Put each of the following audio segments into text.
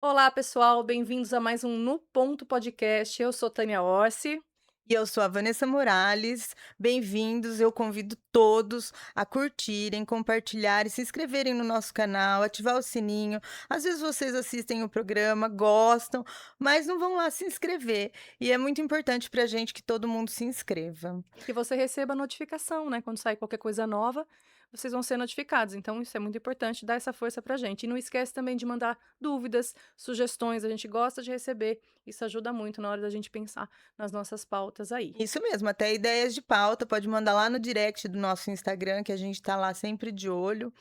Olá, pessoal, bem-vindos a mais um No Ponto Podcast. Eu sou Tânia Orsi. E eu sou a Vanessa Morales. Bem-vindos. Eu convido todos a curtirem, compartilharem, se inscreverem no nosso canal, ativar o sininho. Às vezes vocês assistem o programa, gostam, mas não vão lá se inscrever. E é muito importante para a gente que todo mundo se inscreva. E que você receba a notificação, né? Quando sair qualquer coisa nova, vocês vão ser notificados. Então, isso é muito importante, dar essa força pra gente. E não esquece também de mandar dúvidas, sugestões, a gente gosta de receber. Isso ajuda muito na hora da gente pensar nas nossas pautas aí. Isso mesmo, até ideias de pauta, pode mandar lá no direct do nosso Instagram, que a gente está lá sempre de olho.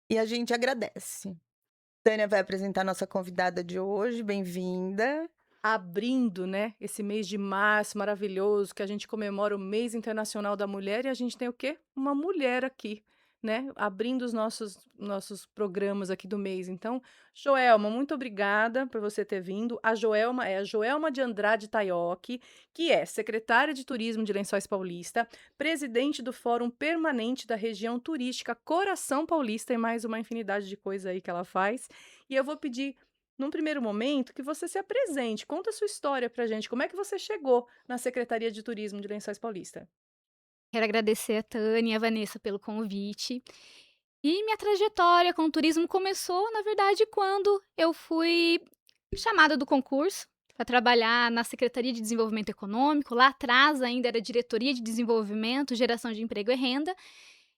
E a gente agradece. Tânia vai apresentar nossa convidada de hoje. Bem-vinda. Abrindo, né, esse mês de março maravilhoso, que a gente comemora o Mês Internacional da Mulher, e a gente tem o quê? Uma mulher aqui, né, abrindo os nossos programas aqui do mês. Então, Joelma, muito obrigada por você ter vindo. A Joelma é a Joelma de Andrade Taiochi, que é secretária de Turismo de Lençóis Paulista, presidente do Fórum Permanente da Região Turística Coração Paulista, e mais uma infinidade de coisa aí que ela faz. E eu vou pedir num primeiro momento, que você se apresente, conta a sua história pra gente, como é que você chegou na Secretaria de Turismo de Lençóis Paulista? Quero agradecer a Tânia e a Vanessa pelo convite. E minha trajetória com o turismo começou, na verdade, quando eu fui chamada do concurso para trabalhar na Secretaria de Desenvolvimento Econômico. Lá atrás ainda era Diretoria de Desenvolvimento, Geração de Emprego e Renda,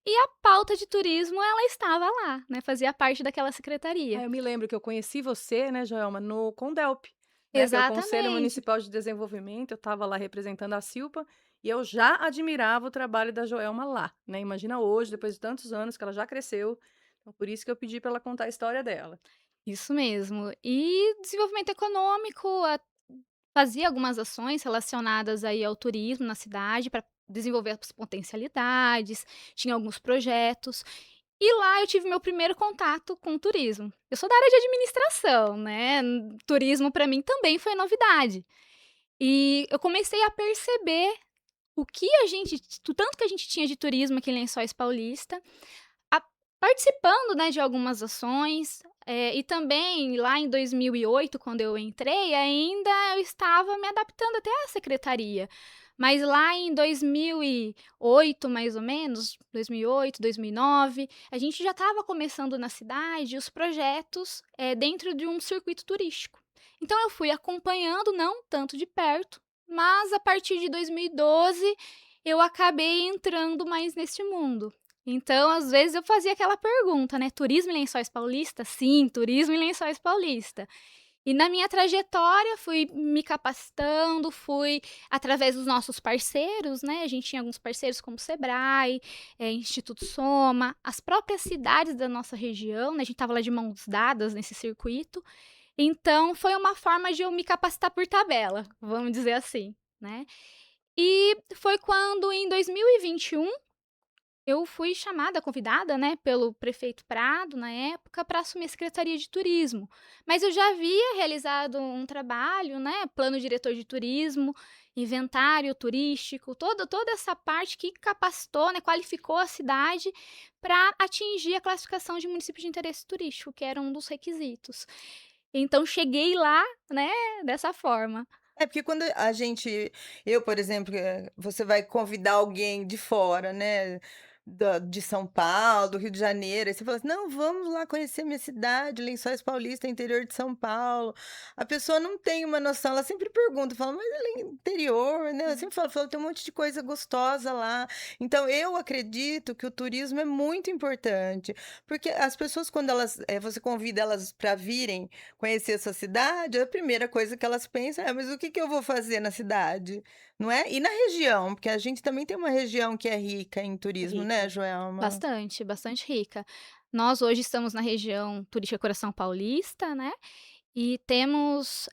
e a pauta de turismo ela estava lá, né, fazia parte daquela Ah, secretaria. eu me lembro que eu conheci você, né, Joelma, no Condelp, né, que é o Conselho Exatamente. Municipal de Desenvolvimento, eu estava lá representando a Silpa, e eu já admirava o trabalho da Joelma lá, né, imagina hoje, depois de tantos anos que ela já cresceu, então por isso que eu pedi para ela contar a história dela. Isso mesmo. E desenvolvimento econômico, fazia algumas ações relacionadas aí ao turismo na cidade para desenvolver as potencialidades, tinha alguns projetos. E lá eu tive meu primeiro contato com o turismo. Eu sou da área de administração, né, turismo para mim também foi novidade. E eu comecei a perceber o tanto que a gente tinha de turismo aqui em Lençóis Paulista, a participando, né, de algumas ações, e também lá em 2008, quando eu entrei, ainda eu estava me adaptando até à secretaria. Mas lá em 2008, mais ou menos, 2008, 2009, a gente já estava começando na cidade os projetos, dentro de um circuito turístico. Então eu fui acompanhando, não tanto de perto, mas a partir de 2012 eu acabei entrando mais neste mundo. Então, às vezes, eu fazia aquela pergunta, né: "Turismo em Lençóis Paulista?" "Sim, turismo em Lençóis Paulista". E na minha trajetória fui me capacitando, fui através dos nossos parceiros, né, a gente tinha alguns parceiros como o Sebrae, Instituto Soma, as próprias cidades da nossa região, né, a gente estava lá de mãos dadas nesse circuito. Então foi uma forma de eu me capacitar por tabela, vamos dizer assim, né. E foi quando em 2021 eu fui chamada, convidada, né, pelo prefeito Prado, na época, para assumir a secretaria de turismo. Mas eu já havia realizado um trabalho, né, plano diretor de turismo, inventário turístico, toda essa parte que capacitou, né, qualificou a cidade para atingir a classificação de município de interesse turístico, que era um dos requisitos. Então cheguei lá, né, dessa forma. É porque quando a gente eu, por exemplo, você vai convidar alguém de fora, né, de São Paulo, do Rio de Janeiro, aí você fala assim: "Não, vamos lá conhecer minha cidade, Lençóis Paulista, interior de São Paulo". A pessoa não tem uma noção, ela sempre pergunta, fala: "Mas ela é interior, né?" Eu sempre falo: "Tem um monte de coisa gostosa lá". Então eu acredito que o turismo é muito importante, porque as pessoas quando elas, você convida elas para virem conhecer a sua cidade, a primeira coisa que elas pensam é: "Mas o que que eu vou fazer na cidade?", não é? E na região, porque a gente também tem uma região que é rica em turismo, né, Rica. Joelma? Bastante, bastante rica. Nós hoje estamos na região turística Coração Paulista, né, e temos,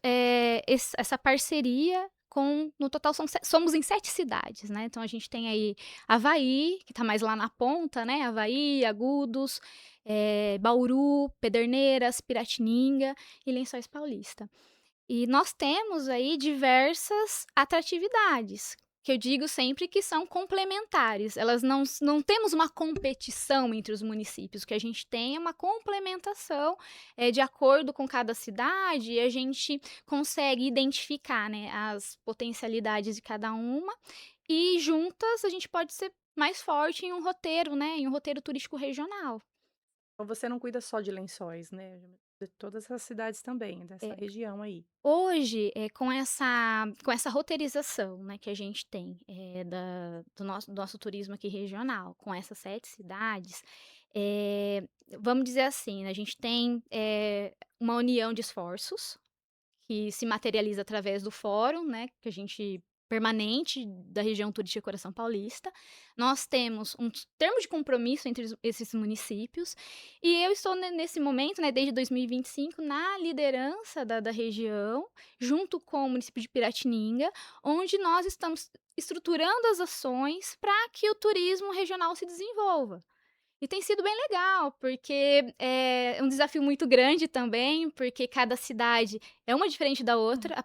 essa parceria com no total somos em 7 cidades, né, então a gente tem aí Avaí, que está mais lá na ponta, né, Avaí, Agudos, Bauru, Pederneiras, Piratininga e Lençóis Paulista. E nós temos aí diversas atratividades. Que eu digo sempre que são complementares, elas não temos uma competição entre os municípios, o que a gente tem é uma complementação, de acordo com cada cidade, e a gente consegue identificar, né, as potencialidades de cada uma, e juntas a gente pode ser mais forte em um roteiro, né, em um roteiro turístico regional. Então você não cuida só de Lençóis, né, de todas as cidades também, dessa É. região aí. Hoje, com essa roteirização, né, que a gente tem, do nosso turismo aqui regional, com essas 7 cidades, eh, vamos dizer assim, né, a gente tem, uma união de esforços que se materializa através do fórum, né, que a gente permanente da região turística Coração Paulista. Nós temos um termo de compromisso entre esses municípios, e eu estou nesse momento, né, desde 2025, na liderança da região, junto com o município de Piratininga, onde nós estamos estruturando as ações para que o turismo regional se desenvolva. E tem sido bem legal, porque é um desafio muito grande também, porque cada cidade é uma diferente da Hum. outra,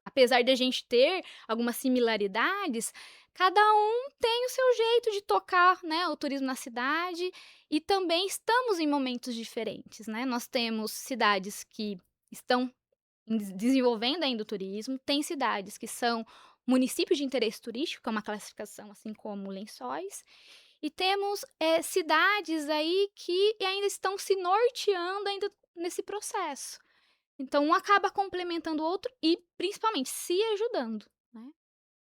apesar de a gente ter algumas similaridades, cada um tem o seu jeito de tocar, né, o turismo na cidade, e também estamos em momentos diferentes, né. Nós temos cidades que estão desenvolvendo ainda o turismo, tem cidades que são municípios de interesse turístico, que é uma classificação assim como Lençóis, e temos, cidades aí que ainda estão se norteando ainda nesse processo. Então um acaba complementando o outro e principalmente se ajudando, né.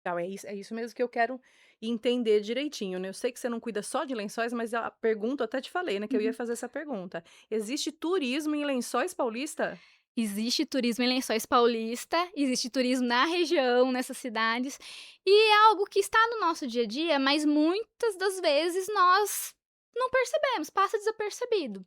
Legal, é isso mesmo que eu quero entender direitinho, né. Eu sei que você não cuida só de Lençóis, mas a pergunta eu até te falei, né, que eu ia Uhum. fazer essa pergunta. Existe turismo em Lençóis Paulista? Existe turismo em Lençóis Paulista, existe turismo na região, nessas cidades, e é algo que está no nosso dia a dia, mas muitas das vezes nós não percebemos, passa desapercebido.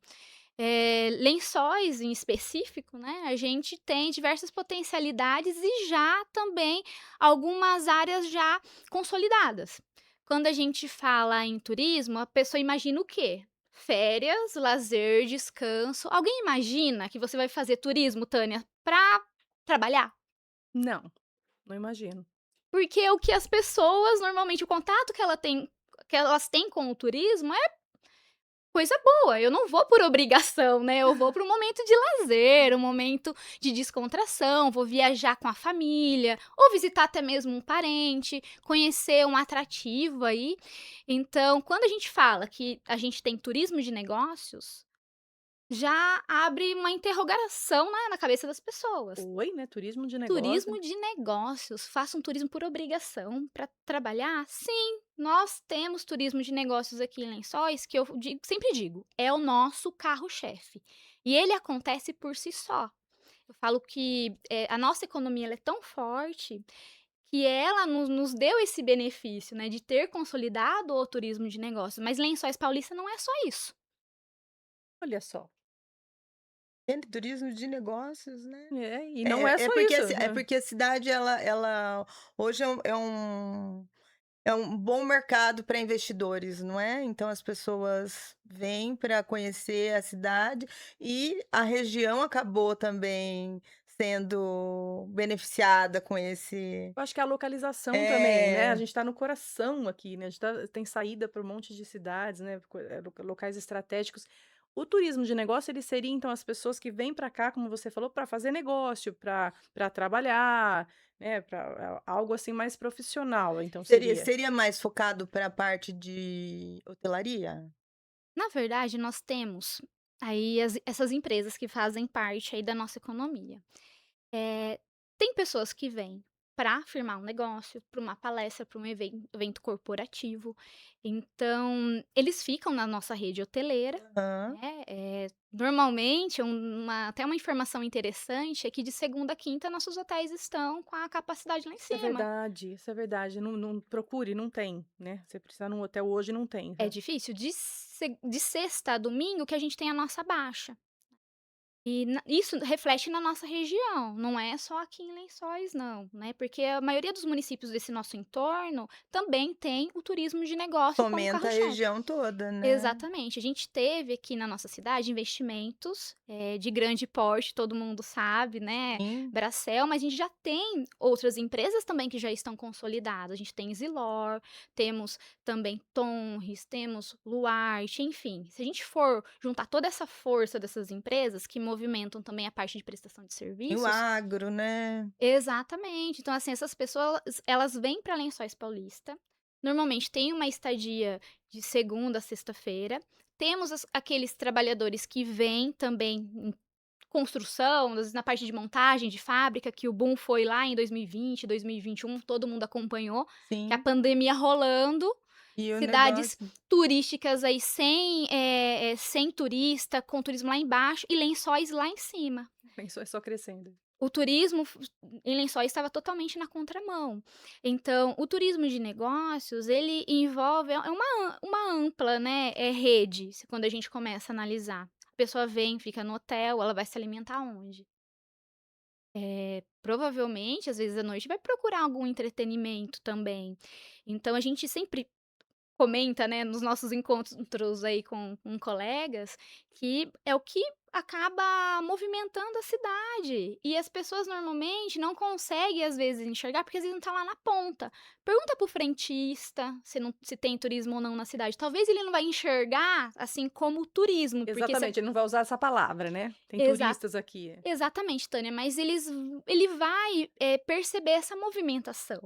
Lençóis em específico, né, a gente tem diversas potencialidades e já também algumas áreas já consolidadas. Quando a gente fala em turismo, a pessoa imagina o quê? Férias, lazer, descanso. Alguém imagina que você vai fazer turismo, Tânia, para trabalhar? Não, não imagino. Porque o que as pessoas normalmente o contato que elas têm com o turismo coisa boa, eu não vou por obrigação, né, eu vou para um momento de lazer, um momento de descontração, vou viajar com a família, ou visitar até mesmo um parente, conhecer um atrativo aí. Então, quando a gente fala que a gente tem turismo de negócios, já abre uma interrogação, né, na cabeça das pessoas. Oi, né, turismo de negócio. Turismo de negócios, faça um turismo por obrigação para trabalhar? Sim, nós temos turismo de negócios aqui em Lençóis, que eu sempre digo, é o nosso carro-chefe. E ele acontece por si só. Eu falo que a nossa economia ela é tão forte que ela nos deu esse benefício, né, de ter consolidado o turismo de negócios. Mas Lençóis Paulista não é só isso. Olha só. Tem turismo de negócios, né. É, e não é É só porque isso, é né. porque a cidade ela hoje é um bom mercado para investidores, não é? Então as pessoas vêm para conhecer a cidade e a região acabou também sendo beneficiada com esse Eu acho que é a localização também, né, a é, gente está no coração aqui, né, a gente tem saída para um monte de cidades, né, locais estratégicos. O turismo de negócio, ele seria, então, as pessoas que vêm para cá, como você falou, para fazer negócio, para trabalhar, né, para algo, assim, mais profissional, então seria seria? seria mais focado para a parte de hotelaria? Na verdade, nós temos aí essas empresas que fazem parte aí da nossa economia. Eh, Tem pessoas que vêm para firmar um negócio, para uma palestra, para um evento corporativo. Então, eles ficam na nossa rede hoteleira, Aham. né, normalmente até uma informação interessante é que de segunda a quinta nossos hotéis estão com a capacidade lá em cima. Isso é verdade, não procure, não tem, né, você precisa num hotel hoje, não tem, É já. difícil, de sexta a domingo que a gente tem a nossa baixa. E isso reflete na nossa região, não é só aqui em Lençóis não, né, porque a maioria dos municípios desse nosso entorno também tem o turismo de negócio como Fomenta a carro-chefe. região toda, né. Exatamente. A gente teve aqui na nossa cidade investimentos, de grande porte, todo mundo sabe, né, Sim, Bracel, mas a gente já tem outras empresas também que já estão consolidadas. A gente tem Zilor, temos também Tonres, temos Luarte, enfim. Se a gente for juntar toda essa força dessas empresas que movimentam também a parte de prestação de e o serviços. agro, né. Exatamente. Então, assim, essas pessoas, elas vêm para Lençóis Paulista, normalmente tem uma estadia de segunda a sexta-feira, temos aqueles trabalhadores que vêm também em construção, às vezes na parte de montagem de fábrica, que o boom foi lá em 2020, 2021, todo mundo acompanhou, que a Sim, pandemia rolando, e o cidades negócio turísticas aí sem turista, com turismo lá embaixo e Lençóis lá em cima. Pensou é só crescendo. O turismo em Lençóis estava totalmente na contramão. Então, o turismo de negócios, ele envolve uma ampla, né, rede, quando a gente começa a analisar. A pessoa vem, fica no hotel, ela vai se alimentar onde? Provavelmente, às vezes à noite, vai procurar algum entretenimento também. Então a gente sempre comenta, né, nos nossos encontros aí com colegas, que é o que acaba movimentando a cidade. E as pessoas normalmente não conseguem, às vezes, enxergar, porque às vezes não tá lá na ponta. Pergunta pro frentista se tem turismo ou não na cidade. Talvez ele não vai enxergar assim como turismo, porque se a Exatamente, ele não vai usar essa palavra, né. Tem exa turistas aqui. É. exatamente, Tânia, mas ele vai, perceber essa movimentação.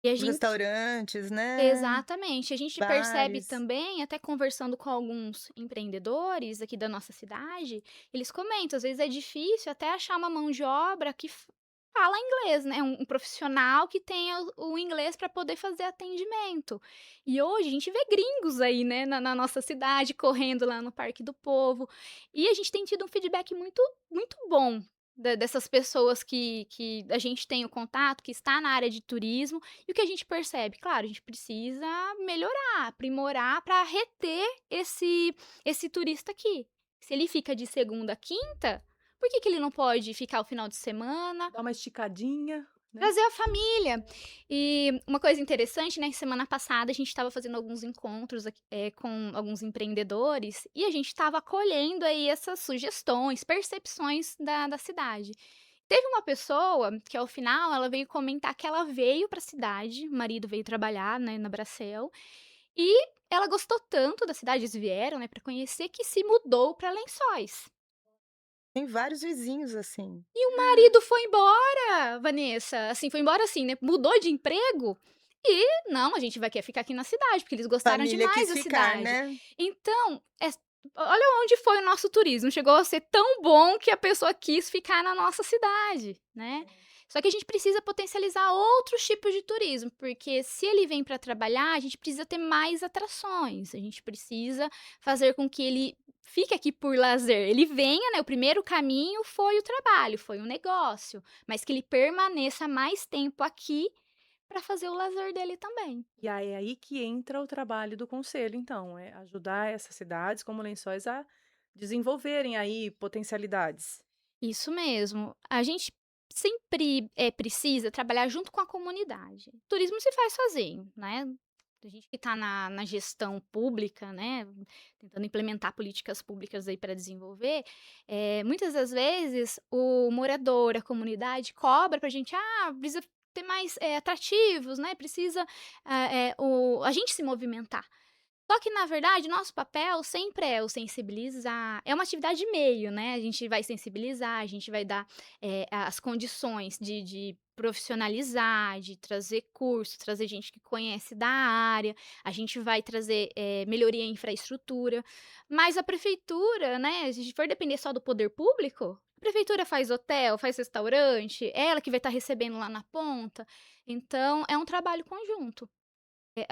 E a os gente restaurantes, né, Exatamente. A gente percebe bares. também, até conversando com alguns empreendedores aqui da nossa cidade, eles comentam, às vezes é difícil até achar uma mão de obra que fala inglês, né? Um profissional que tenha o inglês para poder fazer atendimento. E hoje a gente vê gringos aí, né, na nossa cidade, correndo lá no Parque do Povo. E a gente tem tido um feedback muito, muito bom. Dessas pessoas que a gente tem o contato, que está na área de turismo, e o que a gente percebe? Claro, a gente precisa melhorar, aprimorar para reter esse turista aqui. Se ele fica de segunda a quinta, por que ele não pode ficar o final de semana, Dá uma esticadinha, né. trazer a família? E uma coisa interessante, né, que semana passada a gente estava fazendo alguns encontros aqui, com alguns empreendedores e a gente estava acolhendo aí essas sugestões, percepções da cidade. Teve uma pessoa que ao final ela veio comentar que ela veio para a cidade, o marido veio trabalhar, né, na Bracel, e ela gostou tanto da cidade, eles vieram, né, para conhecer, que se mudou para Lençóis. Tem vários vizinhos assim. E o marido foi embora, Vanessa, assim, foi embora assim, né, mudou de emprego e: "Não, a gente vai quer ficar aqui na cidade", porque eles gostaram Família demais quis da ficar, cidade. né. Então, olha onde foi o nosso turismo, chegou a ser tão bom que a pessoa quis ficar na nossa cidade, né. Só que a gente precisa potencializar outros tipos de turismo, porque se ele vem para trabalhar, a gente precisa ter mais atrações, a gente precisa fazer com que ele fique aqui por lazer. Ele venha, né, o primeiro caminho foi o trabalho, foi o negócio, mas que ele permaneça mais tempo aqui para fazer o lazer dele também. E aí é aí que entra o trabalho do conselho então, é ajudar essas cidades como Lençóis a desenvolverem aí potencialidades. Isso mesmo. A gente sempre, precisa trabalhar junto com a comunidade. Turismo se faz sozinho, né. A gente que está na gestão pública, né, tentando implementar políticas públicas aí para desenvolver, muitas das vezes o morador, a comunidade cobra para a gente: "Ah, precisa ter mais, atrativos, né, precisa, a gente se movimentar". Só que na verdade nosso papel sempre é o sensibilizar, é uma atividade de meio, né, a gente vai sensibilizar, a gente vai dar, as condições de profissionalizar, de trazer curso, trazer gente que conhece da área, a gente vai trazer, melhoria em infraestrutura, mas a prefeitura, né, se a gente for depender só do poder público, a prefeitura faz hotel, faz restaurante, é ela que vai estar recebendo lá na ponta, então é um trabalho conjunto.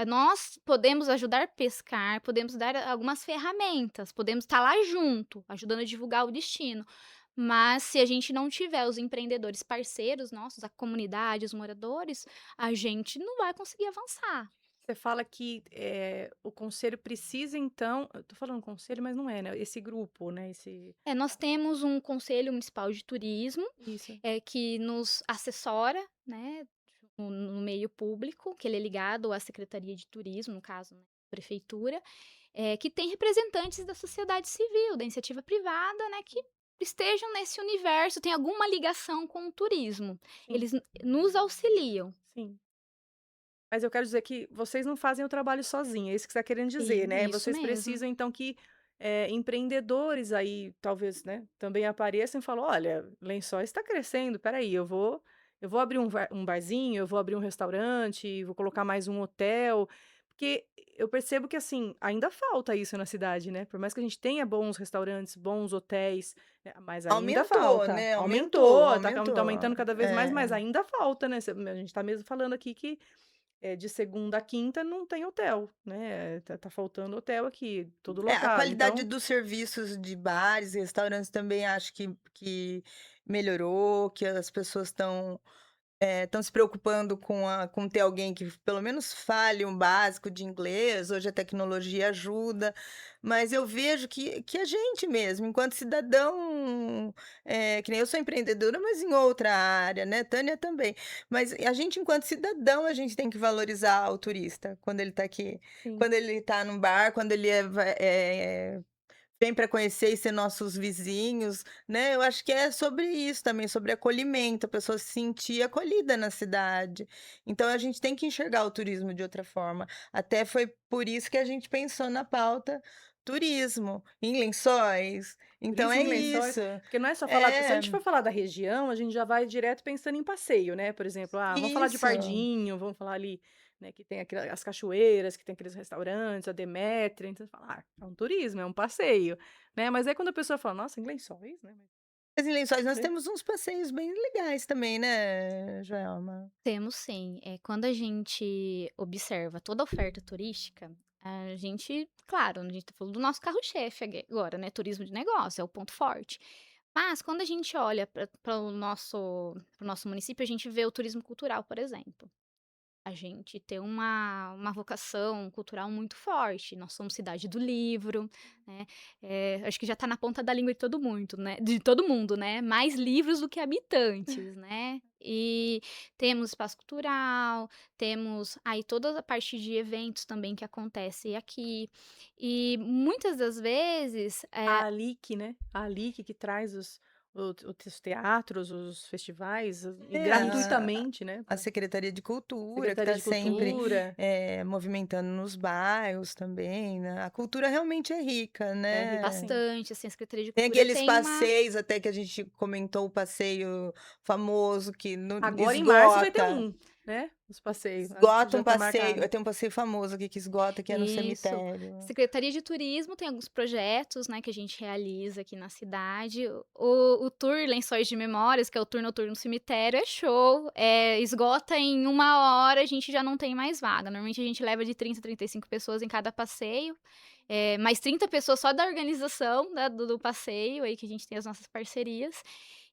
Nós podemos ajudar a pescar, podemos dar algumas ferramentas, podemos estar lá junto, ajudando a divulgar o destino, mas se a gente não tiver os empreendedores parceiros nossos, a comunidade, os moradores, a gente não vai conseguir avançar. Você fala que, o conselho precisa então eu tô falando conselho, mas não é, né, esse grupo, né, esse Nós temos um conselho municipal de turismo, isso. que nos assessora, né, no meio público, que ele é ligado à Secretaria de Turismo, no caso, né, prefeitura, que tem representantes da sociedade civil, da iniciativa privada, né, que estejam nesse universo, tem alguma ligação com o turismo. Sim, Eles nos auxiliam. sim. Mas eu quero dizer que vocês não fazem o trabalho sozinhos, é isso que você tá querendo dizer, né. Isso Vocês mesmo. precisam então que, empreendedores aí talvez, né, também apareçam e falam: "Olha, Lençóis está crescendo, espera aí, eu vou abrir um barzinho, eu vou abrir um restaurante, vou colocar mais um hotel", porque eu percebo que, assim, ainda falta isso na cidade, né, por mais que a gente tenha bons restaurantes, bons hotéis, né, mas ainda Aumentou, falta. né? Aumentou, Aumentou, tá aumentou. aumentando cada vez mais, mas É. ainda falta, né, a gente tá mesmo falando aqui que de segunda a quinta não tem hotel, né, tá faltando hotel aqui, tudo É, a lotado, qualidade então dos serviços de bares e restaurantes também acho que melhorou, que as pessoas estão se preocupando com ter alguém que pelo menos fale um básico de inglês, hoje a tecnologia ajuda, mas eu vejo que a gente mesmo, enquanto cidadão, que nem eu sou empreendedora, mas em outra área, né, Tânia também, mas a gente enquanto cidadão, a gente tem que valorizar o turista quando ele está aqui, sim, quando ele está num bar, quando ele vem para conhecer e ser nossos vizinhos, né, eu acho que é sobre isso também, sobre acolhimento, a pessoa se sentir acolhida na cidade. Então a gente tem que enxergar o turismo de outra forma. Até foi por isso que a gente pensou na pauta turismo, em Lençóis. Então turismo é em Lençóis, isso. porque não é só falar se a É, gente for falar da região, a gente já vai direto pensando em passeio, né, por exemplo, vamos falar de isso. Pardinho, vamos falar ali, né, que tem as cachoeiras, que tem aqueles restaurantes, a Demétria, então você fala: é um turismo, é um passeio", né, mas aí quando a pessoa fala: "Nossa, em Lençóis, né, Mas em Lençóis nós mas" temos uns passeios bem legais também, né, Joelma? Temos sim. Quando a gente observa toda a oferta turística, a gente, claro, a gente tá falando do nosso carro-chefe agora, né? Turismo de negócio, é o ponto forte. Mas quando a gente olha para o nosso município, a gente vê o turismo cultural, por exemplo. A gente tem uma vocação cultural muito forte, nós somos cidade do livro, né, acho que já está na ponta da língua de todo mundo, né, mais livros do que habitantes, né. E temos espaço cultural, temos aí toda a parte de eventos também que acontece aqui, e muitas das vezes, a ALIC, né, a ALIC que traz os teatros, os festivais, e É, gratuitamente, né, a pra Secretaria de Cultura, que Secretaria está de sempre, Cultura, movimentando nos bairros também, né. A cultura realmente é rica, é rica né. sim. bastante, assim, a Secretaria de Tem Cultura aqueles tem uma passeios até que a gente comentou, o passeio famoso que não Agora em março vai ter esgota, um, né, os passeios, esgota já um tá passeio marcado. tem um passeio famoso aqui que esgota, que é no Isso. cemitério. Secretaria de Turismo tem alguns projetos, né, que a gente realiza aqui na cidade. O tour Lençóis de Memórias, que é o tour noturno no cemitério, é show. Esgota em 1 hora, a gente já não tem mais vaga. Normalmente a gente leva de 30 a 35 pessoas em cada passeio, mais 30 pessoas só da organização do passeio, aí que a gente tem as nossas parcerias.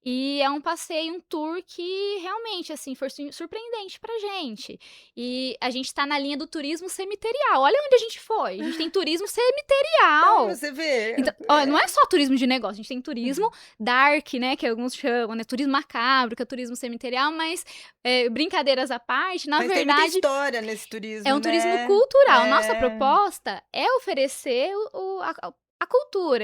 E é um passeio, um tour que realmente, assim, foi surpreendente pra gente. E a gente tá na linha do turismo cemiterial. Olha onde a gente foi. A gente tem turismo Então cemiterial. você vê, Então, ó, não é só turismo de negócio, a gente tem turismo dark, né, que alguns chamam, né, turismo macabro, que é turismo cemiterial, mas, brincadeiras à parte, na mas tem muita verdade, história nesse é turismo, um turismo né. cultural. Nossa É. proposta é oferecer a cultura,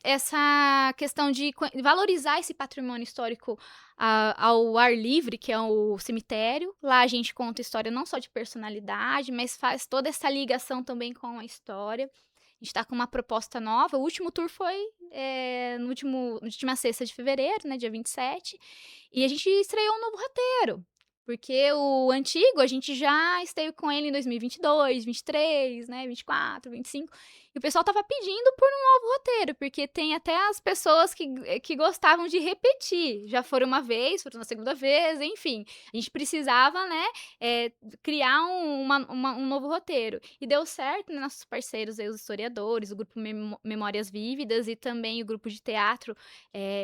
essa questão de valorizar esse patrimônio histórico ao ar livre, que é o cemitério. Lá a gente conta história não só de personalidade, mas faz toda essa ligação também com a história. A gente está com uma proposta nova. O último tour foi na última sexta de fevereiro, né, dia 27, e a gente estreou um novo roteiro. Porque o antigo, a gente já esteve com ele em 2022, 23, né, 24, 25. E o pessoal estava pedindo por um novo roteiro, porque tem até as pessoas que gostavam de repetir. Já foram uma vez, foram na segunda vez, enfim. A gente precisava, né, criar um novo roteiro. E deu certo, né, nossos parceiros aí, os historiadores, o grupo Memórias Vívidas e também o grupo de teatro,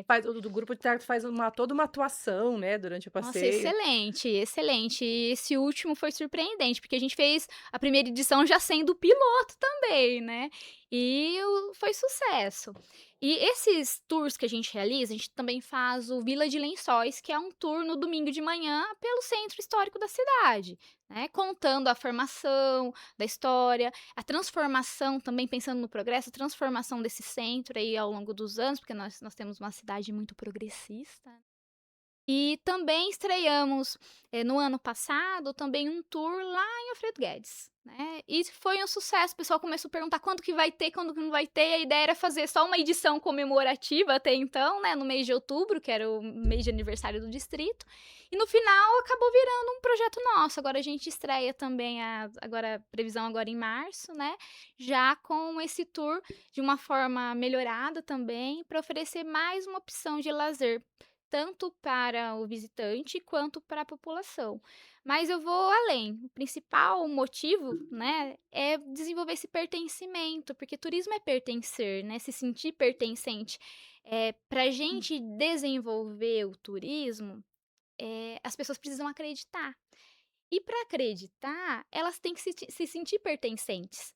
Faz o do grupo de teatro faz toda uma atuação, né, durante o nossa, passeio. excelente, excelente. E esse último foi surpreendente, porque a gente fez a primeira edição já sendo piloto também, né, e foi sucesso. E esses tours que a gente realiza, a gente também faz o Vila de Lençóis, que é um tour no domingo de manhã pelo centro histórico da cidade, né, contando a formação da história, a transformação também, pensando no progresso, a transformação desse centro aí ao longo dos anos, porque nós temos uma cidade muito progressista. E também estreamos, no ano passado, também um tour lá em Alfredo Guedes, né, e foi um sucesso, o pessoal começou a perguntar: "Quando que vai ter, quando que não vai ter?", a ideia era fazer só uma edição comemorativa até então, né, no mês de outubro, que era o mês de aniversário do distrito, e no final acabou virando um projeto nosso. Agora a gente estreia também agora previsão agora em março, né, já com esse tour de uma forma melhorada também, para oferecer mais uma opção de lazer tanto para o visitante quanto para a população. Mas eu vou além, o principal motivo, né, é desenvolver esse pertencimento, porque turismo é pertencer, né, se sentir pertencente. Pra gente desenvolver o turismo, as pessoas precisam acreditar. E para acreditar, elas têm que se sentir pertencentes.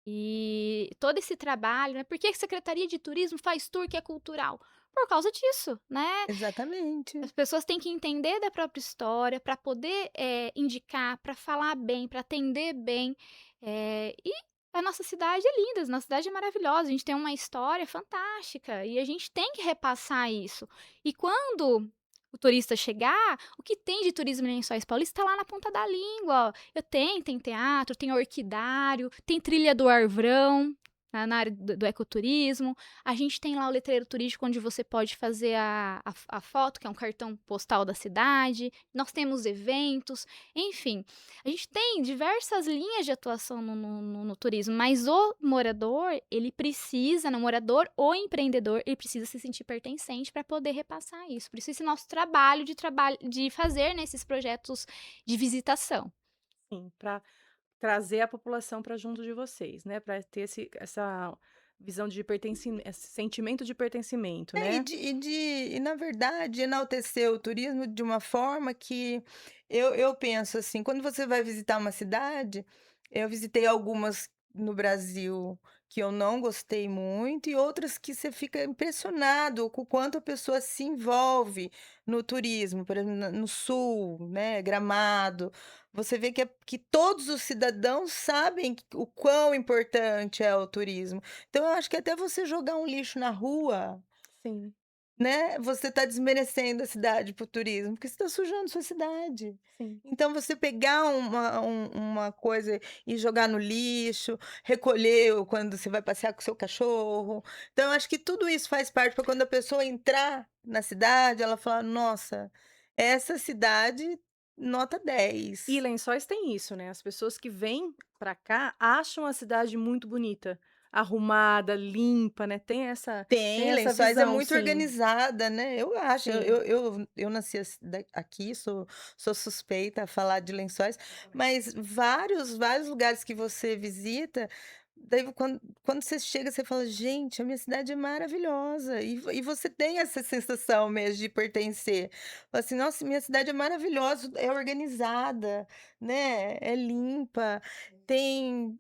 E todo esse trabalho, né, por que a Secretaria de Turismo faz tour que é cultural? Por causa disso, né. Exatamente. As pessoas têm que entender da própria história para poder, indicar, para falar bem, para atender bem, e a nossa cidade é linda, a nossa cidade é maravilhosa, a gente tem uma história fantástica e a gente tem que repassar isso. E quando o turista chegar, o que tem de turismo em Lençóis Paulista está lá na ponta da língua, ó. Tem teatro, tem orquidário, tem trilha do Arvrão, na área do ecoturismo. A gente tem lá o letreiro turístico onde você pode fazer a foto, que é um cartão postal da cidade. Nós temos eventos, enfim. A gente tem diversas linhas de atuação no turismo, mas o morador, ele precisa, não, o morador ou empreendedor, ele precisa se sentir pertencente para poder repassar isso. Por isso esse nosso trabalho de fazer nesses projetos de visitação. Sim, para trazer a população para junto de vocês, né, para ter essa visão de pertencimento, esse sentimento de pertencimento, É, né. e na verdade, enaltecer o turismo de uma forma que eu penso assim, quando você vai visitar uma cidade, eu visitei algumas no Brasil que eu não gostei muito e outras que você fica impressionado com o quanto a pessoa se envolve no turismo, por exemplo, no sul, né, Gramado, você vê que todos os cidadãos sabem o quão importante é o turismo. Então eu acho que até você jogar um lixo na rua, Sim, né, você está desmerecendo a cidade para o turismo, porque você está sujando sua cidade. sim. Então você pegar uma coisa e jogar no lixo, recolher quando você vai passear com o seu cachorro. Então eu acho que tudo isso faz parte para quando a pessoa entrar na cidade, ela falar: "Nossa, essa cidade nota E 10". Lençóis tem isso, né, as pessoas que vêm para cá acham a cidade muito bonita, arrumada, limpa, né, tem Tem, essa Lençóis é visão, muito sim, organizada, né, eu acho, sim. eu nasci aqui, sou suspeita a falar de Lençóis, mas vários lugares que você visita, daí quando você chega, você fala: "Gente, a minha cidade é maravilhosa", e você tem essa sensação mesmo de pertencer. Fala assim: "Nossa, minha cidade é maravilhosa, é organizada, né, é limpa". Tem,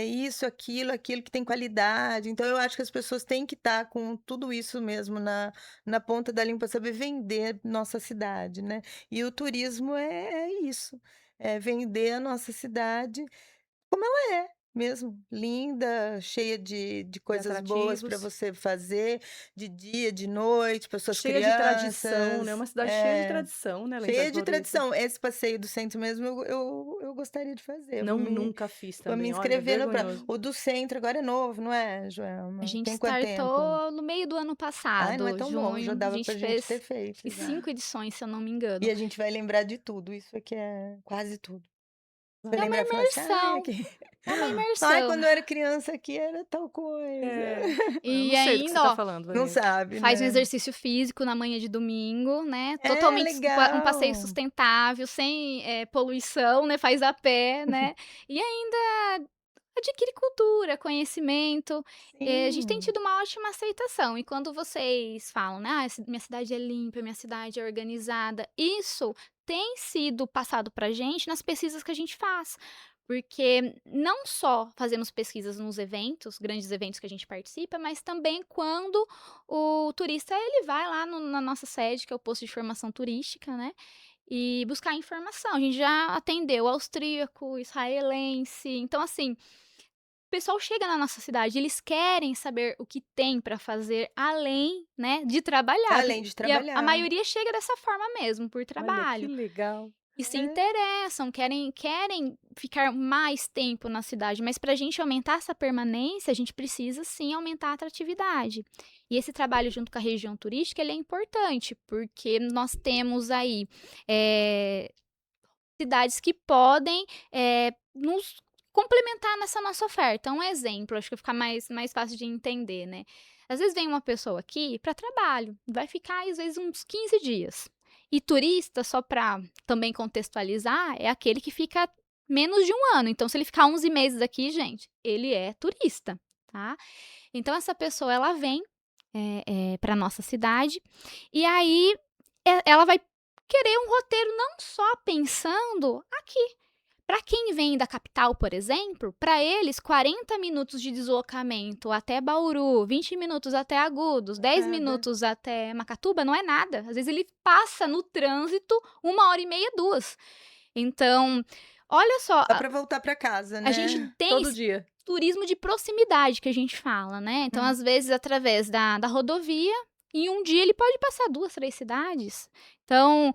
isso, aquilo que tem qualidade, então eu acho que as pessoas têm que estar com tudo isso mesmo na ponta da língua pra saber vender nossa cidade, né. E o turismo é isso, é vender a nossa cidade como ela é mesmo, linda, cheia de De coisas boas para atrativos, você fazer, de dia, de noite, para suas cheia de tradição, né, crianças. uma cidade cheia de É. tradição, né, Lençóis Cheia de Paulista. tradição. Esse passeio do centro mesmo eu gostaria de fazer. Não, nunca fiz Vou me também, olha, inscrever no pra vergonhoso. o do centro agora é novo, não é, A Joelma? gente Tem quanto tempo? startou no meio do ano Ai, não é passado, tão novo, já junho, a dava gente pra gente ter fez acho feito que já. 5 edições, se eu não me E engano. a gente vai lembrar de tudo, isso aqui é quase tudo. Você É uma lembra e fala assim, imersão, é uma quando imersão. eu era criança aqui era tal coisa. É. Eu não E sei do que você tá ainda, ó, falando, Não Vanessa. sabe, faz um né? exercício físico na manhã de domingo, né, É, totalmente um passeio legal. sustentável, sem, poluição, né, faz a pé, né, e ainda adquire cultura, conhecimento. A gente tem Sim, tido uma ótima aceitação. E quando vocês falam, né: "Ah, minha cidade é limpa, minha cidade é organizada", isso tem sido passado pra gente nas pesquisas que a gente faz. Porque não só fazemos pesquisas nos eventos, grandes eventos que a gente participa, mas também quando o turista ele vai lá na nossa sede, que é o posto de informação turística, né, e buscar informação. A gente já atendeu austríaco, israelense, então assim, o pessoal chega na nossa cidade, eles querem saber o que tem para fazer além, né, de trabalhar, além de e a trabalhar. maioria chega dessa forma mesmo, por Olha, que trabalho. legal. E se É. interessam, querem ficar mais tempo na cidade, mas para a gente aumentar essa permanência, a gente precisa sim aumentar a atratividade. E esse trabalho junto com a região turística, ele é importante, porque nós temos aí, eh, cidades que podem, nos complementar nessa nossa oferta. Um exemplo, acho que vai ficar mais fácil de entender, né. Às vezes vem uma pessoa aqui para trabalho, vai ficar às vezes uns 15 dias. E turista, só para também contextualizar, é aquele que fica menos de 1 ano. Então se ele ficar 11 meses aqui, gente, ele é turista, tá. Então essa pessoa ela vem, pra nossa cidade, e aí, ela vai querer um roteiro não só pensando aqui. Para quem vem da capital, por exemplo, para eles 40 minutos de deslocamento até Bauru, 20 minutos até Agudos, 10 Nada. minutos até Macatuba não é nada. Às vezes ele passa no trânsito 1 hora e meia, 2. Então, olha só, Dá para voltar para casa, a gente né? tem Todo dia. turismo de proximidade que a gente fala, né. Então, Hum. às vezes, através da rodovia, em um dia ele pode passar 2, 3 cidades. Então,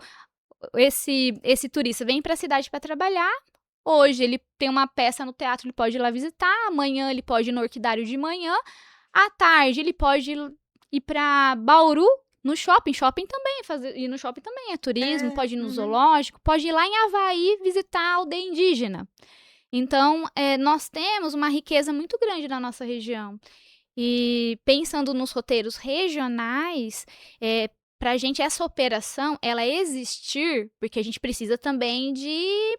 esse turista vem para a cidade para trabalhar, hoje ele tem uma peça no teatro, ele pode ir lá visitar, amanhã ele pode ir no Orquidário de manhã, à tarde ele pode ir para Bauru, no shopping, ir no shopping também é turismo, É, pode ir no uhum. zoológico, pode ir lá em Havaí visitar a aldeia indígena. Então, nós temos uma riqueza muito grande na nossa região. E pensando nos roteiros regionais, para a gente essa operação, ela existir, porque a gente precisa também de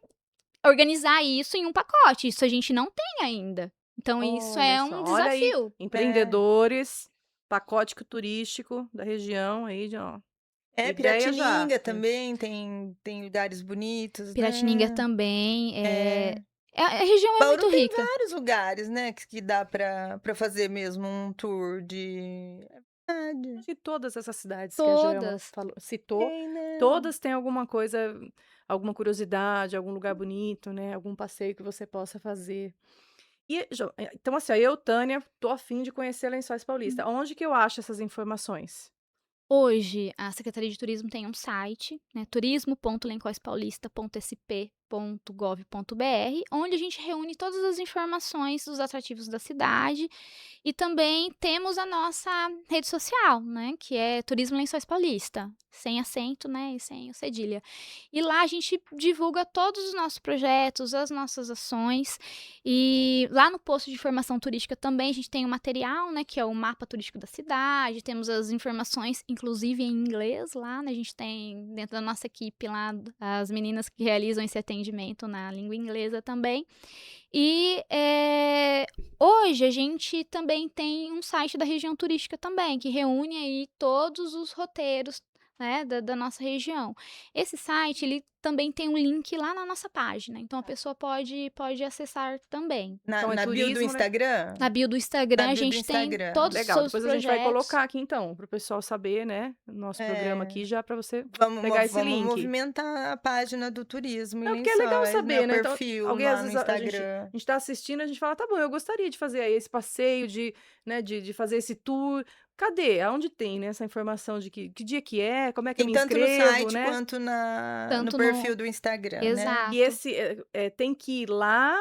organizar isso em um pacote, isso a gente não tem ainda. Então isso Olha é um só, olha aí, desafio. É. empreendedores, pacote turístico da região aí de ó, É, ideia já. Piratininga também tem lugares bonitos, Piratininga né? também, É. a região é Bauru muito tem rica. vários lugares, né, que dá para fazer mesmo um tour de é verdade. Acho que todas essas cidades que a Joelma Todas. falou citou, Tem, né? todas têm alguma coisa, alguma curiosidade, algum lugar bonito, né, algum passeio que você possa fazer. E então assim, ó, eu, Tânia, tô a fim de conhecer Lençóis Paulista. Onde que eu acho essas informações? Hoje, a Secretaria de Turismo tem um site, né, turismo.lencoispaulista.sp.gov.br, onde a gente reúne todas as informações dos atrativos da cidade e também temos a nossa rede social, né, que é Turismo Lençóis Paulista, sem acento, né, e sem o cedilha. E lá a gente divulga todos os nossos projetos, as nossas ações, e lá no posto de informação turística também a gente tem o material, né, que é o mapa turístico da cidade, temos as informações, inclusive em inglês lá, né, a gente tem dentro da nossa equipe lá as meninas que realizam esse atendimento na língua inglesa também. E, hoje a gente também tem um site da região turística também, que reúne aí todos os roteiros, né, da nossa região. Esse site, ele também tem um link lá na nossa página, então a pessoa pode acessar também. Na Então é na bio do turismo, né? Instagram? Na bio do Na Instagram a bio do gente tem Instagram. todos os Legal, seus depois a gente vai projetos. colocar aqui então, para o pessoal saber, né, no nosso programa É. aqui já para você Vamos pegar esse vamos link. movimentar a página do turismo em Não, porque é legal Lençóis, né, o saber, né, então perfil alguém às lá no vezes Instagram. a gente tá assistindo, a gente fala: "Tá bom, eu gostaria de fazer aí esse passeio, de, né, de fazer esse tour". Cadê? Aonde tem, né, essa informação de que dia que é, como é que eu Tem me tanto no inscrevo, site né? quanto no Tanto perfil no do Instagram, né? E Exato. esse, tem que ir lá,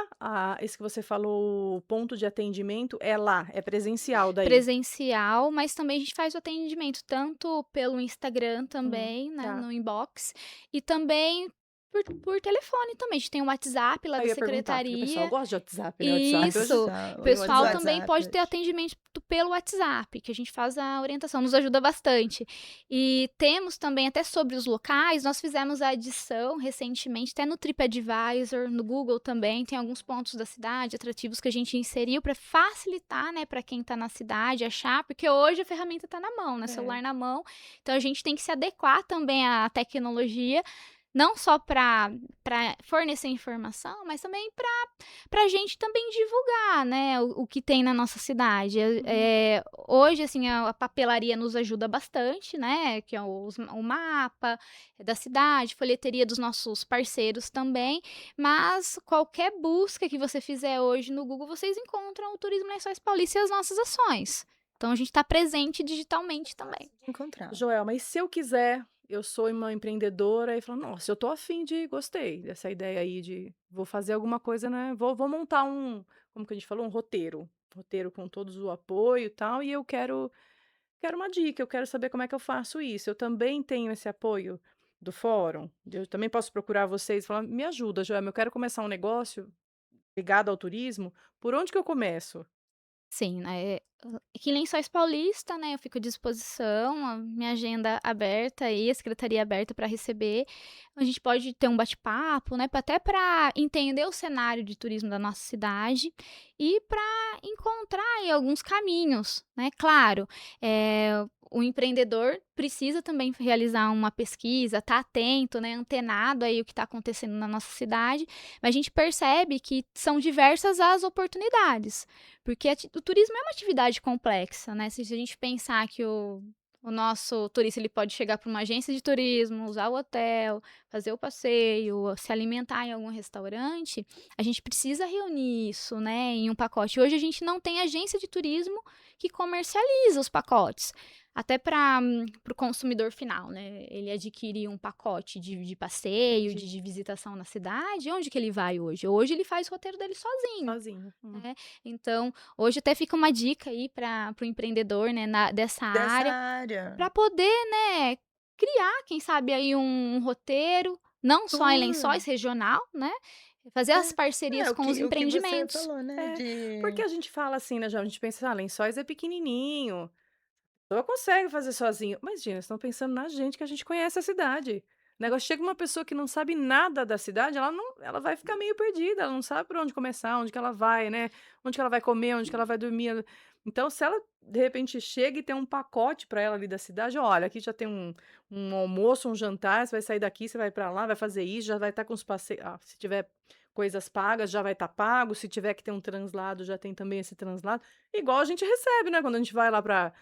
esse que você falou, o ponto de atendimento é lá, é presencial daí? Presencial, mas também a gente faz o atendimento tanto pelo Instagram também, né, Tá. no inbox, e também por telefone também, a gente tem o WhatsApp lá Aí da eu ia perguntar, porque o pessoal secretaria. gosta de WhatsApp, né, o WhatsApp hoje Isso. O O pessoal também WhatsApp pode ter hoje. atendimento pelo WhatsApp, que a gente faz a orientação, nos ajuda bastante. E temos também, até sobre os locais, nós fizemos a adição recentemente, até no TripAdvisor, no Google também, tem alguns pontos da cidade atrativos que a gente inseriu para facilitar, né, para quem está na cidade achar, porque hoje a ferramenta está na mão, né, É. celular na mão, então a gente tem que se adequar também à tecnologia, não só para fornecer informação, mas também para a gente também divulgar, né, o que tem na nossa cidade. Uhum. Hoje, assim, a papelaria nos ajuda bastante, né, que é o mapa da cidade, folheteria dos nossos parceiros também, mas qualquer busca que você fizer hoje no Google, vocês encontram o Turismo Lençóis Paulista e as nossas ações. Então a gente está presente digitalmente também. Fácil de encontrar. Joelma, e se eu quiser, eu sou uma empreendedora e falo, nossa, eu tô afim de, gostei dessa ideia aí de, vou fazer alguma coisa, né? Vou montar como que a gente falou, um roteiro com todos o apoio e tal, e eu quero uma dica, eu quero saber como é que eu faço isso. Eu também tenho esse apoio do fórum. Eu também posso procurar vocês e falar, me ajuda, Joelma, eu quero começar um negócio ligado ao turismo. Por onde que eu começo? Sim, né, aqui em Lençóis Paulista, né, eu fico à disposição, a minha agenda aberta aí, a secretaria aberta para receber. A gente pode ter um bate-papo, né, até para entender o cenário de turismo da nossa cidade e para encontrar aí alguns caminhos, né. Claro, o empreendedor precisa também realizar uma pesquisa, estar atento, né, antenado aí o que está acontecendo na nossa cidade, mas a gente percebe que são diversas as oportunidades. Porque o turismo é uma atividade complexa, né, se a gente pensar que o nosso turista ele pode chegar para uma agência de turismo, usar o hotel, fazer o passeio, se alimentar em algum restaurante, a gente precisa reunir isso, né, em um pacote. Hoje a gente não tem agência de turismo que comercializa os pacotes, até para o consumidor final, né, ele adquire um pacote de passeio, De de visitação na cidade, onde que ele vai hoje? Hoje ele faz o roteiro dele sozinho. sozinho. Né, então, hoje até fica uma dica aí para o empreendedor, né, dessa Dessa área, área. para poder, né, criar, quem sabe aí um roteiro, não só em Tour. Lençóis, regional, né, fazer as É, parcerias com os o que você empreendimentos. falou, né, É, porque de a gente fala assim, né, já a gente pensa: "Ah, Lençóis é pequenininho, a pessoa consegue fazer sozinho", mas gente, estão pensando na gente que a gente conhece a cidade. O negócio chega uma pessoa que não sabe nada da cidade, ela vai ficar meio perdida, ela não sabe por onde começar, onde que ela vai, né, onde que ela vai comer, onde que ela vai dormir. Então se ela, de repente, chega e tem um pacote para ela ali da cidade: "Olha, aqui já tem um almoço, um jantar, você vai sair daqui, você vai para lá, vai fazer isso, já vai estar com os passeios, se tiver coisas pagas, já vai estar pago, se tiver que ter um translado, já tem também esse translado", igual a gente recebe, né, quando a gente vai lá para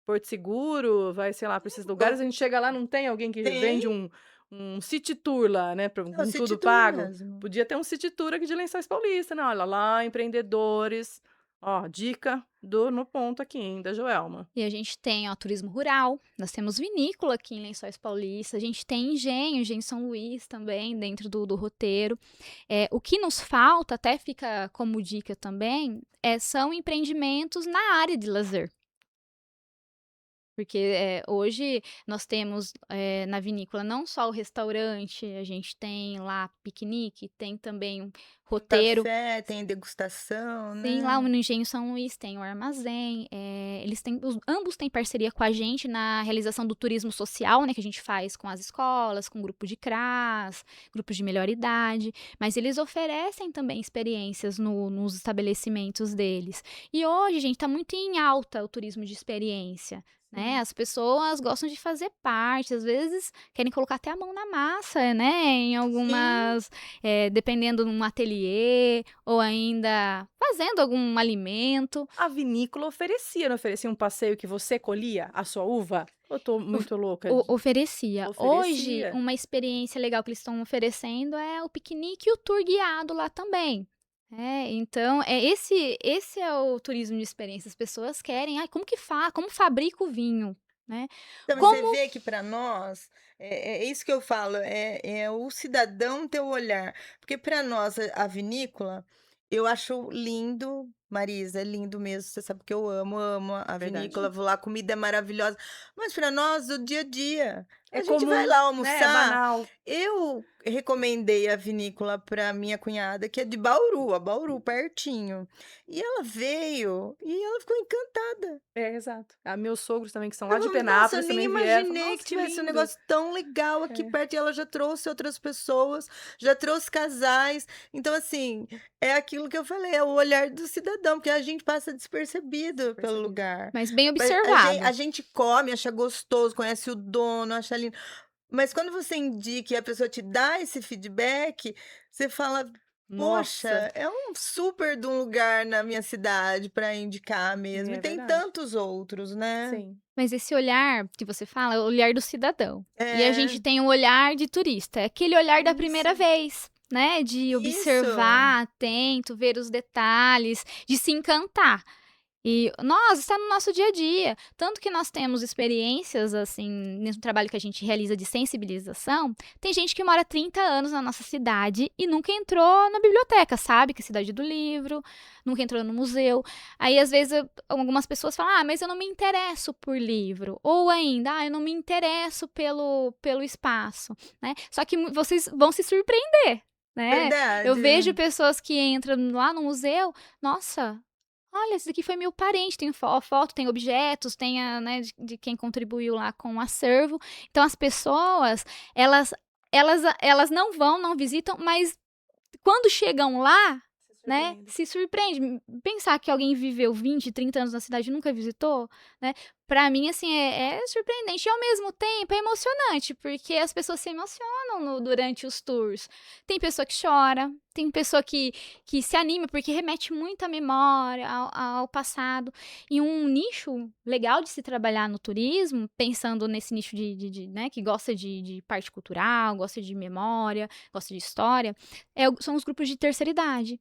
Porto Seguro, vai, sei lá, para esses lugares, o a gente chega lá, não tem alguém que tem, vende um city tour lá, né, é o com City tudo Tour pago. mesmo. Podia ter um city tour aqui de Lençóis Paulista, né, olha lá, empreendedores, ó, dica do No Ponto aqui, hein, da Joelma. E a gente tem, ó, turismo rural, nós temos vinícola aqui em Lençóis Paulista, a gente tem engenho São Luís também dentro do roteiro. O que nos falta, até fica como dica também, são empreendimentos na área de lazer. Porque, hoje nós temos, na vinícola não só o restaurante, a gente tem lá piquenique, tem também um Tem roteiro. café, tem degustação, Sim, lá né. no Engenho São Luís tem o armazém, eles têm ambos têm parceria com a gente na realização do turismo social, né, que a gente faz com as escolas, com grupo de CRAS, grupos de melhor idade, mas eles oferecem também experiências nos estabelecimentos deles. E hoje, gente, está muito em alta o turismo de experiência, né, Sim. as pessoas gostam de fazer parte, às vezes querem colocar até a mão na massa, né, em Sim, algumas, dependendo de um ateliê, ou ainda fazendo algum alimento. A vinícola oferecia, não oferecia um passeio que você colhia a sua uva? Eu tô Of muito louca de Oferecia. Hoje, oferecia. uma experiência legal que eles estão oferecendo é o piquenique e o tour guiado lá também. Então, esse é o turismo de experiência, as pessoas querem: "Ai, como fabrica o vinho?", né. então você Como vê que para nós, é isso que eu falo, é o cidadão ter o olhar, porque para nós a vinícola, eu acho lindo, Marisa, é lindo mesmo. Você sabe que eu amo a vinícola. Verdade. Vou lá, a comida é maravilhosa. Mas para nós, o dia a dia, É a gente vai comum, lá né, é almoçar. banal. Eu recomendei a vinícola para minha cunhada, que é de Bauru, a Bauru, pertinho. E ela veio e ela ficou encantada. É, exato. Meus sogros também, que são lá Ela de falou, nossa, eu Penápolis, nem também vieram, falaram: imaginei que "Nossa, que tivesse um lindo". negócio tão legal aqui É, perto. E ela já trouxe outras pessoas, já trouxe casais. Então, assim, é aquilo que eu falei, é o olhar do cidadão, porque a gente passa despercebido pelo percebido. lugar. Mas bem A observado. gente come, acha gostoso, conhece o dono, acha lindo. Mas quando você indica e a pessoa te dá esse feedback, você fala, poxa, Nossa, é um super de um lugar na minha cidade para indicar mesmo. E é tem verdade. tantos outros, né? Sim. Mas esse olhar que você fala é o olhar do cidadão. E a É, gente tem o olhar de turista, é aquele olhar da primeira Isso, vez, né? De isso. observar, atento, ver os detalhes, de se encantar. E nós, está no nosso dia a dia. Tanto que nós temos experiências, assim, nesse trabalho que a gente realiza de sensibilização. Tem gente que mora 30 anos na nossa cidade e nunca entrou na biblioteca, sabe? Que é a cidade do livro, nunca entrou no museu. Aí, às vezes, algumas pessoas falam, mas eu não me interesso por livro. Ou ainda, eu não me interesso pelo espaço, né? Só que vocês vão se surpreender, né? Eu vejo Verdade. pessoas que entram lá no museu, nossa, olha, esse daqui foi meu parente, tem foto, tem objetos, tem né, de quem contribuiu lá com o acervo. Então as pessoas, elas, elas não vão, não visitam, mas quando chegam lá, se né, surpreende. se surpreende. Pensar que alguém viveu 20, 30 anos na cidade e nunca visitou, né? Pra mim, assim, é surpreendente. E ao mesmo tempo é emocionante, porque as pessoas se emocionam durante os tours. Tem pessoa que chora, tem pessoa que se anima, porque remete muito à memória, ao passado. E um nicho legal de se trabalhar no turismo, pensando nesse nicho né, que gosta de parte cultural, gosta de memória, gosta de história, são os grupos de terceira idade.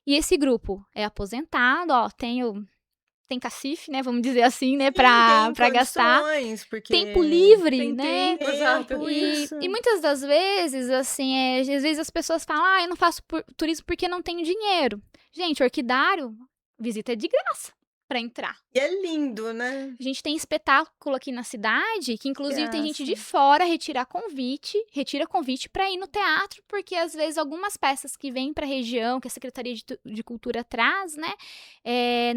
E esse grupo é aposentado, ó, tem cacife, né, vamos dizer assim, né, Sim, tem pra gastar. condições, Tempo porque livre, Tem né? tempo, exato. tempo, E isso. muitas das vezes, assim, às vezes as pessoas falam, eu não faço turismo porque não tenho dinheiro. Gente, Orquidário, visita é de graça pra entrar. E é lindo, né? A gente tem espetáculo aqui na cidade, que inclusive tem gente de Graça. fora retira convite para ir no teatro, porque às vezes algumas peças que vêm para a região, que a Secretaria de Cultura traz, né,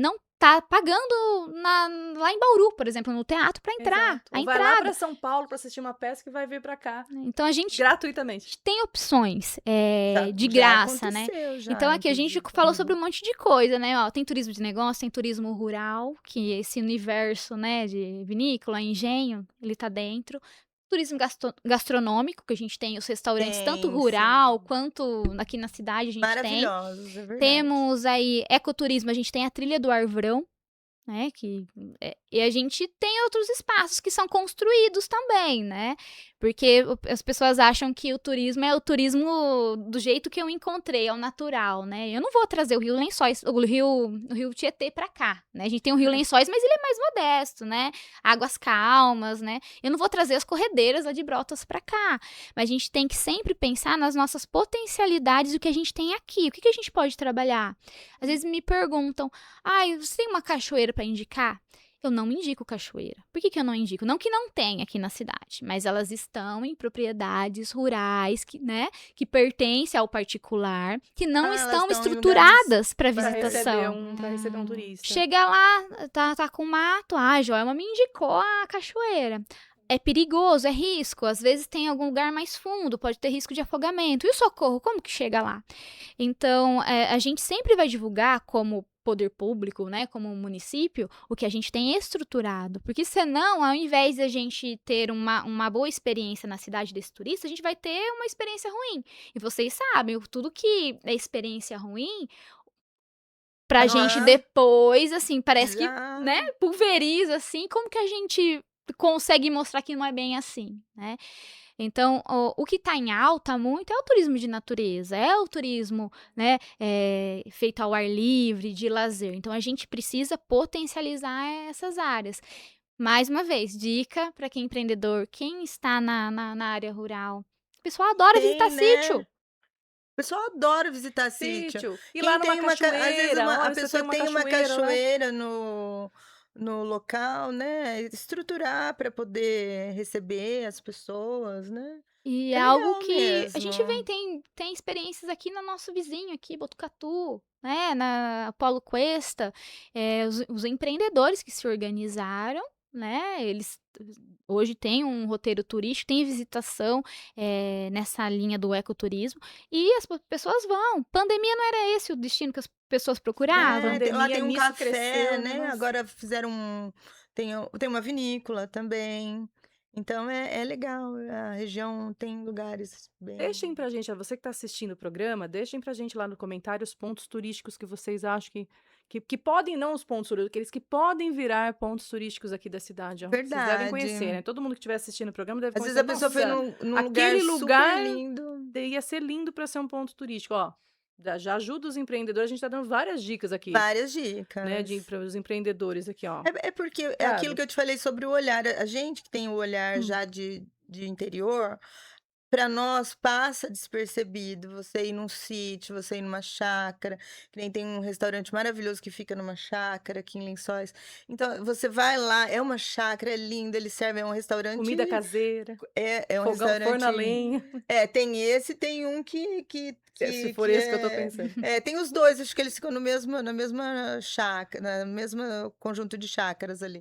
não tá pagando lá em Bauru, por exemplo, no teatro para entrar, Exato. a Ou vai lá entrada. para São Paulo para assistir uma peça que vai vir para cá Então a gente gratuitamente. tem opções de Já graça, né? aconteceu, Então já, aqui a gente inclusive. falou sobre um monte de coisa, né? Ó, tem turismo de negócio, tem turismo rural, que esse universo, né, de vinícola, engenho, ele tá dentro. Turismo gastronômico, que a gente tem os restaurantes, tanto Tem, rural sim. quanto aqui na cidade a gente tem. Maravilhosos, é verdade. Temos aí ecoturismo, a gente tem a Trilha do Arvrão, né, e a gente tem outros espaços que são construídos também, né, porque as pessoas acham que o turismo é o turismo do jeito que eu encontrei, ao natural, né, eu não vou trazer o Rio Lençóis, o Rio Tietê pra cá, né, a gente tem o Rio Lençóis, mas ele é mais modesto, né, águas calmas, né, eu não vou trazer as corredeiras lá de Brotas pra cá, mas a gente tem que sempre pensar nas nossas potencialidades, o que a gente tem aqui, o que a gente pode trabalhar. Às vezes me perguntam, você tem uma cachoeira para indicar? Eu não indico cachoeira. Por que eu não indico? Não que não tenha aqui na cidade, mas elas estão em propriedades rurais que pertencem ao particular, que não Elas estão estão em lugares estruturadas para Para receber visitação. para receber um turista. Chega lá, tá com mato, a Joelma me indicou a cachoeira. É perigoso, é risco. Às vezes tem algum lugar mais fundo, pode ter risco de afogamento. E o socorro, como que chega lá? Então, a gente sempre vai divulgar como poder público, né, como município, o que a gente tem estruturado. Porque senão, ao invés de a gente ter uma boa experiência na cidade desse turista, a gente vai ter uma experiência ruim. E vocês sabem, tudo que é experiência ruim, pra gente Aham, depois, assim, parece que, já. né, pulveriza, assim, como que a gente consegue mostrar que não é bem assim, né? Então, o que está em alta muito é o turismo de natureza, é o turismo, né, feito ao ar livre, de lazer. Então, a gente precisa potencializar essas áreas. Mais uma vez, dica para quem é empreendedor, quem está na área rural. O pessoal adora visitar Tem, né? sítio. pessoal adora visitar sítio. Sítio, ir lá Quem numa tem uma ca às vezes cachoeira, a olha, você tem pessoa uma tem uma cachoeira lá. cachoeira no local, né, estruturar para poder receber as pessoas, né. E É é algo legal que a mesmo. gente vê, tem experiências aqui no nosso vizinho aqui, Botucatu, né, na Polo Cuesta, os empreendedores que se organizaram, né, eles hoje têm um roteiro turístico, tem visitação, nessa linha do ecoturismo, e as pessoas vão. Pandemia não era esse o destino que as pessoas Na procuravam? Lá pandemia tem um nisso café, cresceu, né, né, nossa. agora fizeram tem uma vinícola também, então é legal, a região tem lugares Deixem bem pra gente, você que está assistindo o programa, deixem pra gente lá no comentário os pontos turísticos que vocês acham que podem, não os pontos turísticos, aqueles que podem virar pontos turísticos aqui da cidade, ó. Vocês devem conhecer, verdade. né? Todo mundo que estiver assistindo o programa deve Às vezes conhecer. a pessoa foi Nossa, num lugar aquele super lugar lindo. ia ser lindo para ser um ponto turístico, ó. Já ajuda os empreendedores, a gente está dando várias dicas aqui, Várias né, dicas. para os empreendedores aqui, ó. É porque é aquilo Sabe? que eu te falei sobre o olhar, a gente que tem o olhar Hum. já de interior, para nós passa despercebido você ir num sítio, você ir numa chácara, que nem tem um restaurante maravilhoso que fica numa chácara aqui em Lençóis. Então você vai lá, é uma chácara, é lindo, eles servem, é um restaurante Comida caseira, é um fogão, forno a restaurante lenha, tem esse, tem um se for que esse que eu tô pensando. tem os 2 acho que eles ficam no mesmo na mesma chácara, na mesma conjunto de chácaras ali.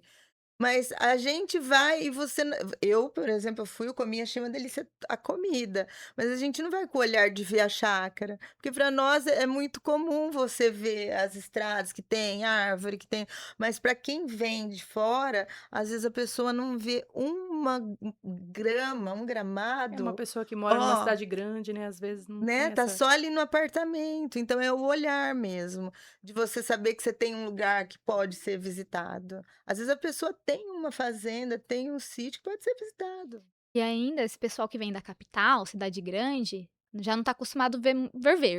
Mas a gente vai e você n eu, por exemplo, eu fui, eu comi, achei uma delícia a comida, mas a gente não vai com o olhar de ver a chácara, porque para nós é muito comum você ver as estradas que tem árvore, que tem mas para quem vem de fora, às vezes a pessoa não vê uma grama, um É uma gramado, pessoa que mora numa ó, cidade grande, né, às vezes não né, tem tá essa. só ali no apartamento, então é o olhar mesmo, de você saber que você tem um lugar que pode ser visitado. Às vezes a pessoa tem uma fazenda, tem um sítio que pode ser visitado. E ainda esse pessoal que vem da capital, cidade grande, já não está acostumado a ver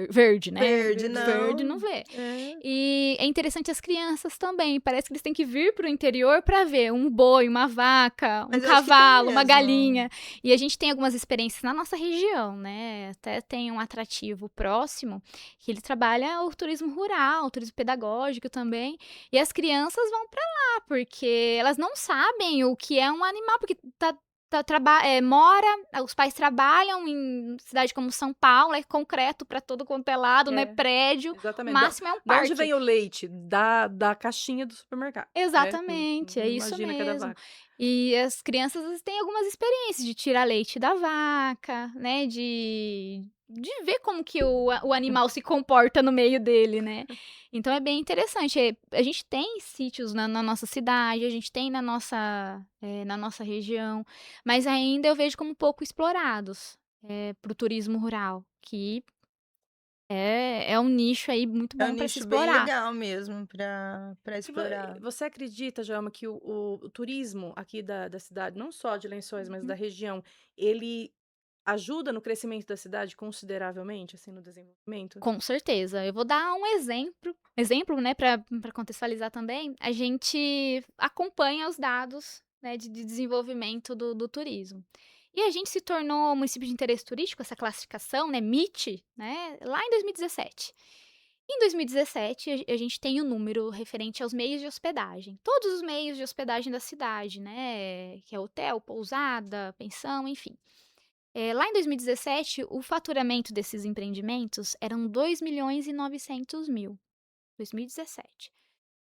verde, né, Verde verde não não, vê. é, E é interessante as crianças também, parece que eles têm que vir para o interior para ver um boi, uma vaca, um mas eu acho que tem cavalo, uma mesmo. galinha. E a gente tem algumas experiências na nossa região, né, até tem um atrativo próximo, que ele trabalha o turismo rural, o turismo pedagógico também, e as crianças vão para lá, porque elas não sabem o que é um animal, porque os pais trabalham em cidade como São Paulo, é concreto para todo quanto é lado, né, É, prédio, o exatamente. máximo é um Da onde parque. vem o leite? Da caixinha do supermercado, né, Exatamente, é não isso imagina que é da mesmo. vaca. E as crianças, elas têm algumas experiências de tirar leite da vaca, né, de ver como que o animal se comporta no meio dele, né. Então é bem interessante, a gente tem sítios na nossa cidade, a gente tem na nossa região, mas ainda eu vejo como pouco explorados, para o turismo rural, que é um nicho aí muito É um bom para se nicho bem explorar. legal mesmo para E vo explorar. você acredita, Joelma, que o turismo aqui da cidade, não só de Lençóis, mas da Uhum. região, ele ajuda no crescimento da cidade consideravelmente, assim, no desenvolvimento? Com certeza. Eu vou dar um exemplo, né, para contextualizar também, a gente acompanha os dados, né, de desenvolvimento do turismo. E a gente se tornou município de interesse turístico, essa classificação, né, MIT, né, lá em 2017. Em 2017, a gente tem o número referente aos meios de hospedagem, todos os meios de hospedagem da cidade, né, que é hotel, pousada, pensão, enfim. Lá em 2017, o faturamento desses empreendimentos eram 2.900.000, 2017.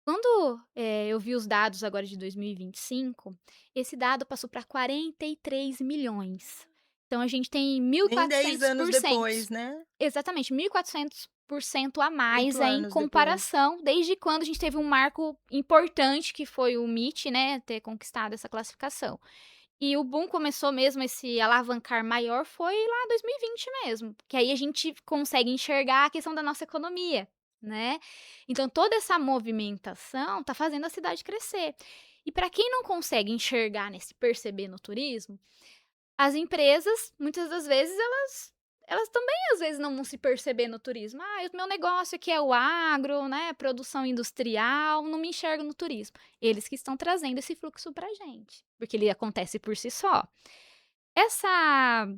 Quando, eu vi os dados agora de 2025, esse dado passou para 43.000.000. Então a gente tem mil e Nem 10 quatrocentos anos por cento, depois, né, exatamente, 1.400% a mais 8 aí em anos depois. comparação, desde quando a gente teve um marco importante que foi o MIT, né, ter conquistado essa classificação. E o boom começou mesmo, esse alavancar maior foi lá 2020 mesmo, que aí a gente consegue enxergar a questão da nossa economia, né. Então toda essa movimentação tá fazendo a cidade crescer. E para quem não consegue enxergar, né, se perceber no turismo, as empresas, muitas das vezes, elas também, às vezes, não vão se perceber no turismo. "Ah, o meu negócio aqui é o agro, né, produção industrial, não me enxergo no turismo". Eles que estão trazendo esse fluxo pra gente, porque ele acontece por si só. Essa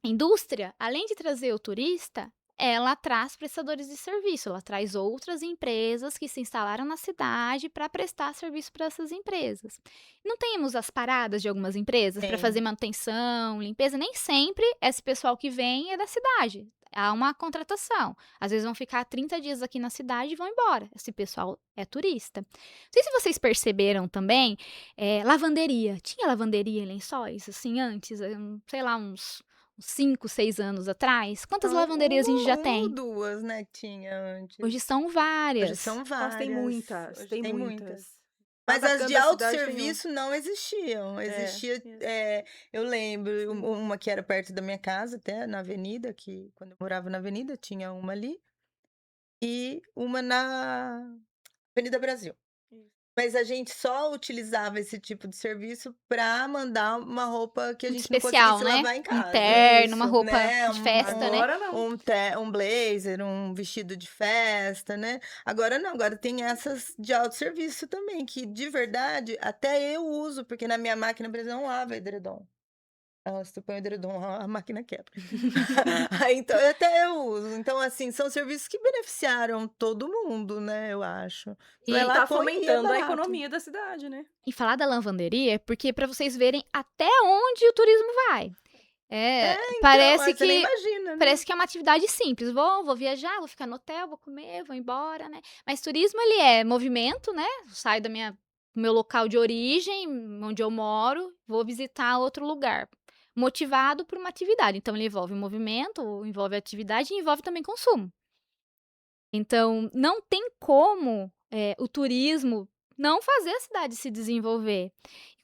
indústria, além de trazer o turista, ela traz prestadores de serviço, ela traz outras empresas que se instalaram na cidade para prestar serviço para essas empresas. Não temos as paradas de algumas empresas para fazer Tem. manutenção, limpeza? Nem sempre esse pessoal que vem é da cidade. Há uma contratação. Às vezes vão ficar 30 dias aqui na cidade e vão embora. Esse pessoal é turista. Não sei se vocês perceberam também, lavanderia. Tinha lavanderia em Lençóis, assim, antes, sei lá, uns 5, 6 anos atrás? Quantas Só lavanderias a gente já uma ou tem? duas, né, que tinha antes. Hoje são Hoje várias. são Nossa, tem várias. muitas, Hoje tem tem muitas. muitas. Mas Cada as canto de da cidade tem um. autosserviço não existiam. Existia, Isso. eu lembro, Sim. uma que era perto da minha casa, até na avenida, que quando eu morava na avenida, tinha uma ali, e uma na Avenida Brasil. Isso. Mas a gente só utilizava esse tipo de serviço para mandar uma roupa que a Muito gente não especial, conseguisse né? lavar em Um casa. terno, uma Isso, roupa né? de festa, né? Agora não. Um blazer, um vestido de festa, né? Agora não, agora tem essas de autosserviço também, que de verdade até eu uso, porque na minha máquina, por exemplo, não lava edredom. Se tu põe o edredom, a máquina quebra. Aí, então, até eu uso. Então, assim, são serviços que beneficiaram todo mundo, né? Eu acho. Você vai E E lá, tá põe e é fomentando a barato. economia da cidade, né? falar da lavanderia, porque para vocês verem até onde o turismo vai. Então, Parece você nem que imagina, né? parece que é uma atividade simples. Vou viajar, vou ficar no hotel, vou comer, vou embora, né? Mas turismo, ele é movimento, né? Saio do meu local de origem, onde eu moro, vou visitar outro lugar. Motivado por uma atividade. Então, ele envolve movimento, envolve atividade e envolve também consumo. Então, não tem como o turismo não fazer a cidade se desenvolver.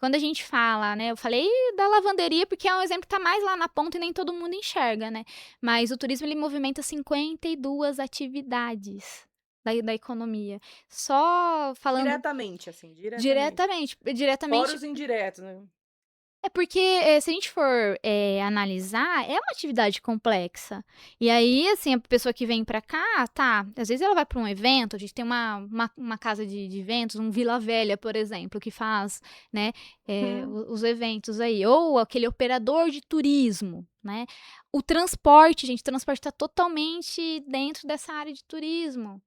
Quando a gente fala, né, eu falei da lavanderia porque é um exemplo que está mais lá na ponta e nem todo mundo enxerga, né? Mas o turismo, ele movimenta 52 atividades da economia. Só falando Diretamente, assim, diretamente. diretamente. Fora os indiretos, né? É porque, se a gente for, analisar, é uma atividade complexa. E aí, assim, a pessoa que vem pra cá, tá, às vezes ela vai pra um evento, a gente tem uma casa de eventos, um Vila Velha, por exemplo, que faz, né, os eventos aí. Ou aquele operador de turismo, né. O transporte, gente, o transporte tá totalmente dentro dessa área de turismo.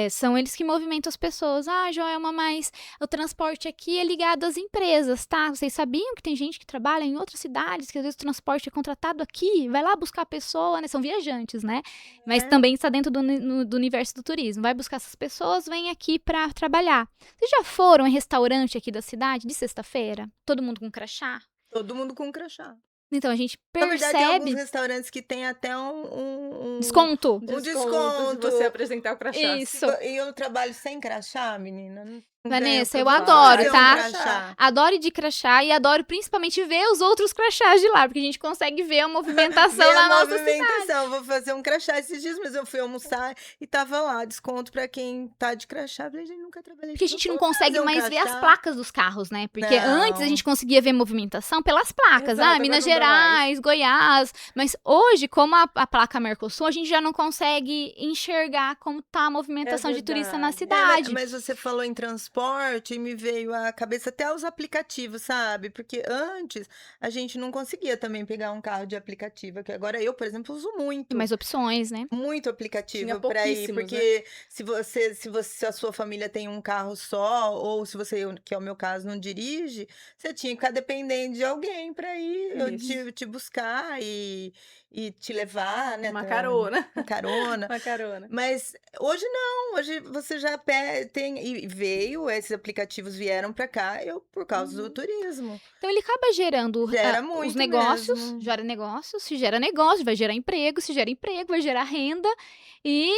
São eles que movimentam as pessoas. Ah, Joelma, mas o transporte aqui é ligado às empresas, tá? Vocês sabiam que tem gente que trabalha em outras cidades, que às vezes o transporte é contratado aqui, vai lá buscar a pessoa, né? São viajantes, né? Mas também está dentro do universo do turismo. Vai buscar essas pessoas, vem aqui para trabalhar. Vocês já foram em restaurante aqui da cidade de sexta-feira? Todo mundo com crachá? Todo mundo com crachá. Então a gente Na verdade, tem alguns percebe restaurantes que tem até um desconto. um Se desconto. você apresentar o crachá. Isso. E eu trabalho sem crachá, menina. Não Vanessa, ganho eu pra adoro, fazer um tá? crachá. Adoro ir de crachá e adoro principalmente ver os outros crachás de lá, porque a gente consegue ver a movimentação Ver na a nossa cidade. movimentação. Vou fazer um crachá esses dias, mas eu fui almoçar e tava lá, desconto pra quem tá de crachá. Eu falei, gente, nunca trabalhei Porque a com gente não vou consegue fazer um mais ver as crachá. placas dos carros, né? Porque antes a Não. gente conseguia ver movimentação pelas placas. Exato, Minas agora não dá mais. Gerais, Goiás. Mas hoje, como a placa Mercosul, a gente já não consegue enxergar como tá a movimentação de turista na verdade. cidade. Mas você falou em transporte e me veio à cabeça até os aplicativos, sabe? Porque antes a gente não conseguia também pegar um carro de aplicativo, que agora eu, por exemplo, uso Tem muito. mais opções, né? Muito Tinha aplicativo para ir, pouquíssimos, né? porque se a sua família tem um carro só, ou se você, que é o meu caso, não dirige, você tinha que ficar dependendo de alguém para ir Isso. te buscar e te levar, né? Uma carona. Uma carona. Uma carona. Mas hoje não, hoje você já tem, e veio, esses aplicativos vieram para cá, por causa do turismo. Então ele acaba gerando Gera os muito negócios, mesmo. gera negócios, se gera negócio, vai gerar emprego, se gera emprego, vai gerar renda, e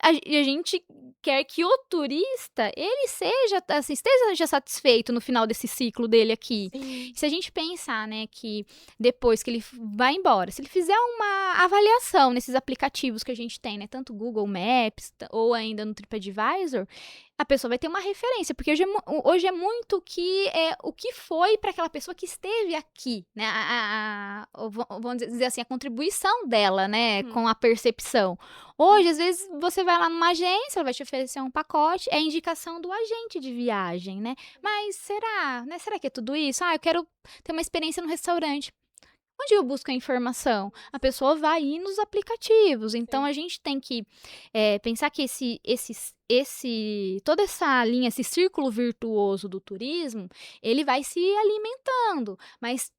a gente quer que o turista, ele seja, assim, esteja satisfeito no final desse ciclo dele aqui. Sim. Se a gente pensar, né, que depois que ele vai embora, se ele fizer uma avaliação nesses aplicativos que a gente tem, né, tanto Google Maps ou ainda no TripAdvisor, a pessoa vai ter uma referência, porque hoje é muito o que foi para aquela pessoa que esteve aqui, né? Vamos dizer assim, a contribuição dela, né, com a percepção. Hoje, às vezes, você vai lá numa agência, ela vai te oferecer um pacote, é a indicação do agente de viagem, né? Mas será, né? Será que é tudo isso? Eu quero ter uma experiência no restaurante. Onde eu busco a informação? A pessoa vai ir nos aplicativos, então Sim. a gente tem que, pensar que toda essa linha, esse círculo virtuoso do turismo, ele vai se alimentando, mas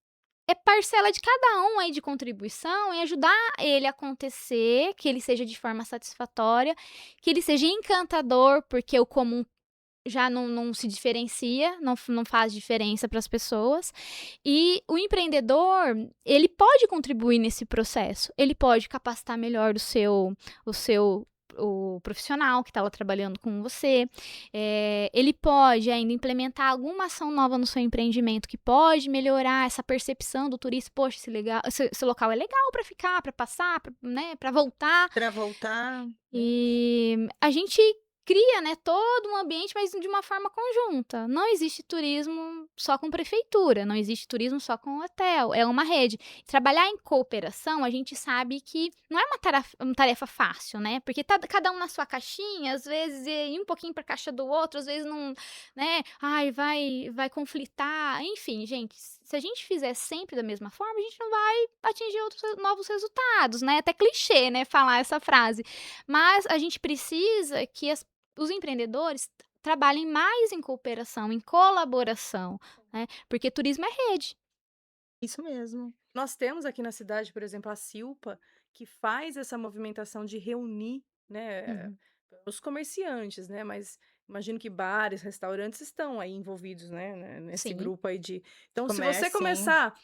é parcela de cada um aí de contribuição em ajudar ele a acontecer, que ele seja de forma satisfatória, que ele seja encantador, porque o comum já não se diferencia, não faz diferença para as pessoas. E o empreendedor, ele pode contribuir nesse processo, ele pode capacitar melhor o profissional que está lá trabalhando com você, ele pode ainda implementar alguma ação nova no seu empreendimento que pode melhorar essa percepção do turista, poxa, esse local é legal para ficar, para passar, né, para voltar. Para voltar, né. E a gente cria, né, todo um ambiente, mas de uma forma conjunta. Não existe turismo só com prefeitura, não existe turismo só com hotel, é uma rede. Trabalhar em cooperação, a gente sabe que não é uma tarefa fácil, né, porque cada um na sua caixinha, às vezes ir um pouquinho para a caixa do outro, às vezes não, né, ai, vai conflitar, enfim, gente, se a gente fizer sempre da mesma forma, a gente não vai atingir novos resultados, né, até clichê, né, falar essa frase. Mas a gente precisa que os empreendedores trabalhem mais em cooperação, em colaboração, né, porque turismo é rede. Isso mesmo. Nós temos aqui na cidade, por exemplo, a Silpa, que faz essa movimentação de reunir, né, Uhum. os comerciantes, né, mas imagino que bares, restaurantes estão aí envolvidos, né, nesse Sim. grupo aí de então se você Comércio, sim. começar,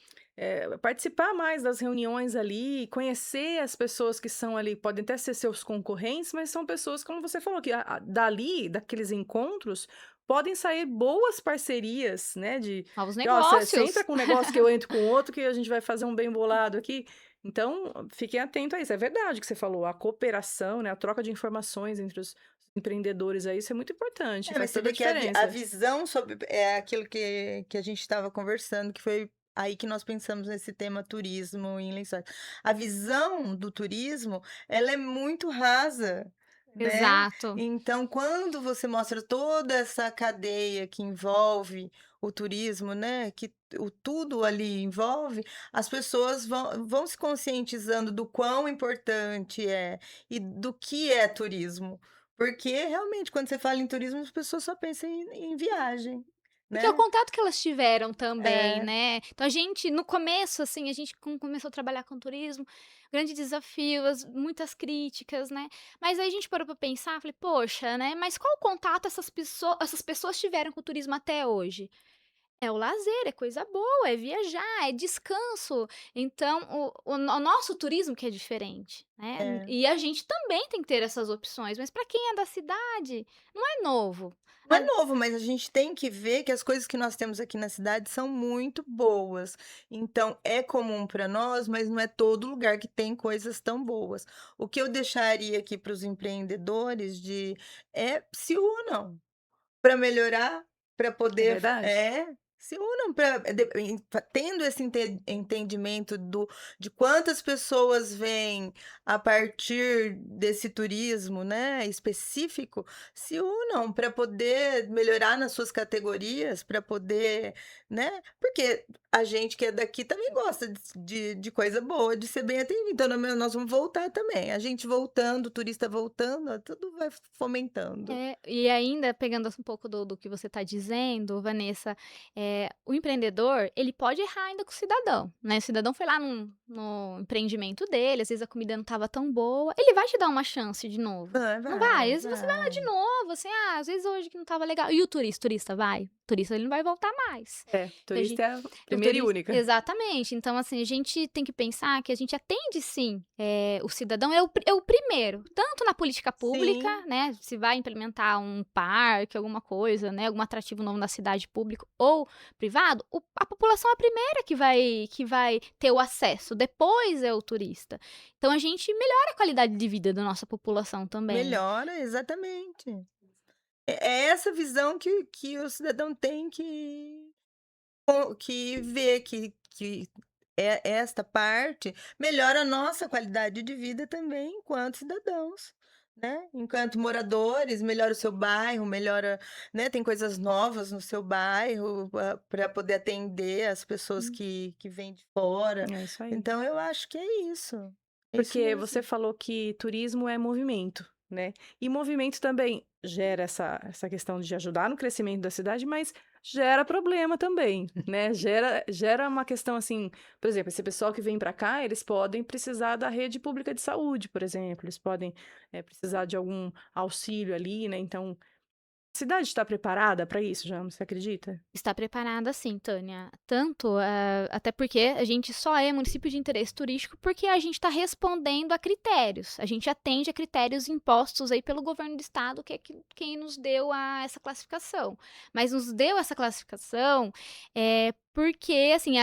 participar mais das reuniões ali, conhecer as pessoas que são ali, podem até ser seus concorrentes, mas são pessoas, como você falou, que dali, daqueles encontros, podem sair boas parcerias, né, de Novos ó, você entra negócios. com um negócio que eu entro com outro, que a gente vai fazer um bem bolado aqui. Então, fiquem atentos a isso. É verdade o que você falou, a cooperação, né, a troca de informações entre os empreendedores aí, isso é muito importante, É, mas faz você toda a vê que a diferença. visão sobre é aquilo que a gente estava conversando, que foi aí que nós pensamos nesse tema turismo em Lençóis. A visão do turismo, ela é muito rasa, né. Exato. Então, quando você mostra toda essa cadeia que envolve o turismo, né, que o tudo ali envolve, as pessoas vão se conscientizando do quão importante é e do que é turismo. Porque realmente quando você fala em turismo as pessoas só pensam em viagem, Porque é o né. contato que elas tiveram também, É. né. Então a gente, no começo, assim, a gente começou a trabalhar com turismo, grande desafio, muitas críticas, né. Mas aí a gente parou pra pensar, falei: "Poxa, né, mas qual contato essas pessoas tiveram com o turismo até hoje?". É o lazer, é coisa boa, é viajar, é descanso. Então o nosso turismo que é diferente, né, É. e a gente também tem que ter essas opções, mas para quem é da cidade, não é novo. Não A é novo, mas a gente tem que ver que as coisas que nós temos aqui na cidade são muito boas. Então, é comum para nós, mas não é todo lugar que tem coisas tão boas. O que eu deixaria aqui para os empreendedores se unam para melhorar, para É poder verdade? se unam para tendo esse entendimento de quantas pessoas vêm a partir desse turismo, né, específico, se unam para poder melhorar nas suas categorias, para poder, né, porque a gente que é daqui também gosta de coisa boa, de ser bem atendido, então nós vamos voltar também, a gente voltando, o turista voltando, ó, tudo vai fomentando. E ainda pegando um pouco do que você está dizendo, Vanessa, o empreendedor, ele pode errar ainda com o cidadão, né, o cidadão foi lá no empreendimento dele, às vezes a comida não estava tão boa, ele vai te dar uma chance de novo, Vai, não vai? vai, Às vezes você vai lá de vai. novo, assim, às vezes hoje que não estava legal, e o turista vai? O turista ele não vai voltar mais. É, Então turista é a o primeira e turista única. exatamente. Então, assim, a gente tem que pensar que a gente atende sim, o cidadão é o primeiro, tanto na política pública, Sim, né, se vai implementar um parque, alguma coisa, né, algum atrativo novo na cidade, público ou privado, a população é a primeira que vai ter o acesso, depois é o turista. Então a gente melhora a qualidade de vida da nossa população também. melhora, exatamente. É essa visão que o cidadão tem que ver que esta parte melhora a nossa qualidade de vida também enquanto cidadãos, né? Enquanto moradores, melhora o seu bairro, melhora, né? Tem coisas novas no seu bairro para poder atender as pessoas Hum. que vêm de fora. É isso aí. Então, eu acho que é isso. É isso Porque você mesmo. falou que turismo é movimento, né? E movimento também gera essa questão de ajudar no crescimento da cidade, mas gera problema também, né? Gera uma questão assim, por exemplo, esse pessoal que vem para cá, eles podem precisar da rede pública de saúde, por exemplo, eles podem precisar de algum auxílio ali, né? Então, a cidade está preparada para isso, já? Você acredita? Está preparada sim, Tânia. Tanto, até porque a gente só é município de interesse turístico porque a gente está respondendo a critérios. A gente atende a critérios impostos aí pelo governo do estado, que é quem nos deu essa classificação. Mas nos deu essa classificação porque, assim,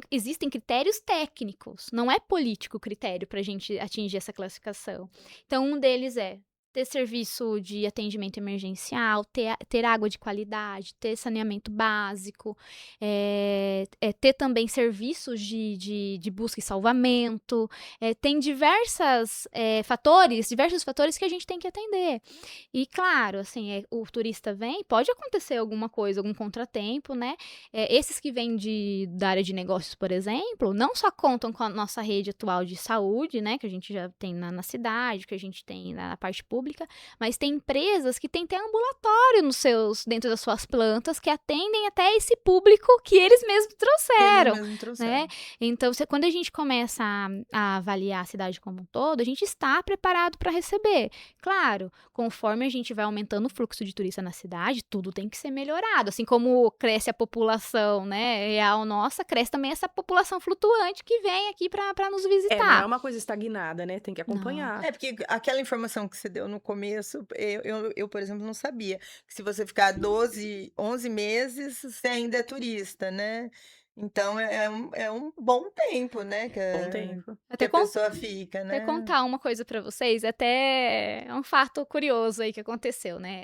existem critérios técnicos, não é político o critério para a gente atingir essa classificação. Então, um deles é ter serviço de atendimento emergencial, ter água de qualidade, ter saneamento básico, ter também serviços de busca e salvamento. Tem diversos fatores que a gente tem que atender. E claro, assim, o turista vem, pode acontecer alguma coisa, algum contratempo, né? Esses que vêm da área de negócios, por exemplo, não só contam com a nossa rede atual de saúde, né? Que a gente já tem na cidade, que a gente tem na parte pública, mas tem empresas que têm até ambulatório dentro das suas plantas, que atendem até esse público que eles mesmos Eles trouxeram, mesmos né? trouxeram. Então, quando a gente começa a avaliar a cidade como um todo, a gente está preparado para receber. Claro, conforme a gente vai aumentando o fluxo de turista na cidade, tudo tem que ser melhorado. Assim como cresce a população, né, real nossa, cresce também essa população flutuante que vem aqui para nos Não é visitar. uma coisa estagnada, né? Tem que Não. acompanhar. É, porque aquela informação que você deu no começo, por exemplo, não sabia. Que se você ficar 12, 11 meses, você ainda é turista, né? Então, é um bom tempo, né? Que Bom a, tempo. que Até a pessoa fica, Até né? contar uma coisa pra vocês, até é um fato curioso aí que aconteceu, né?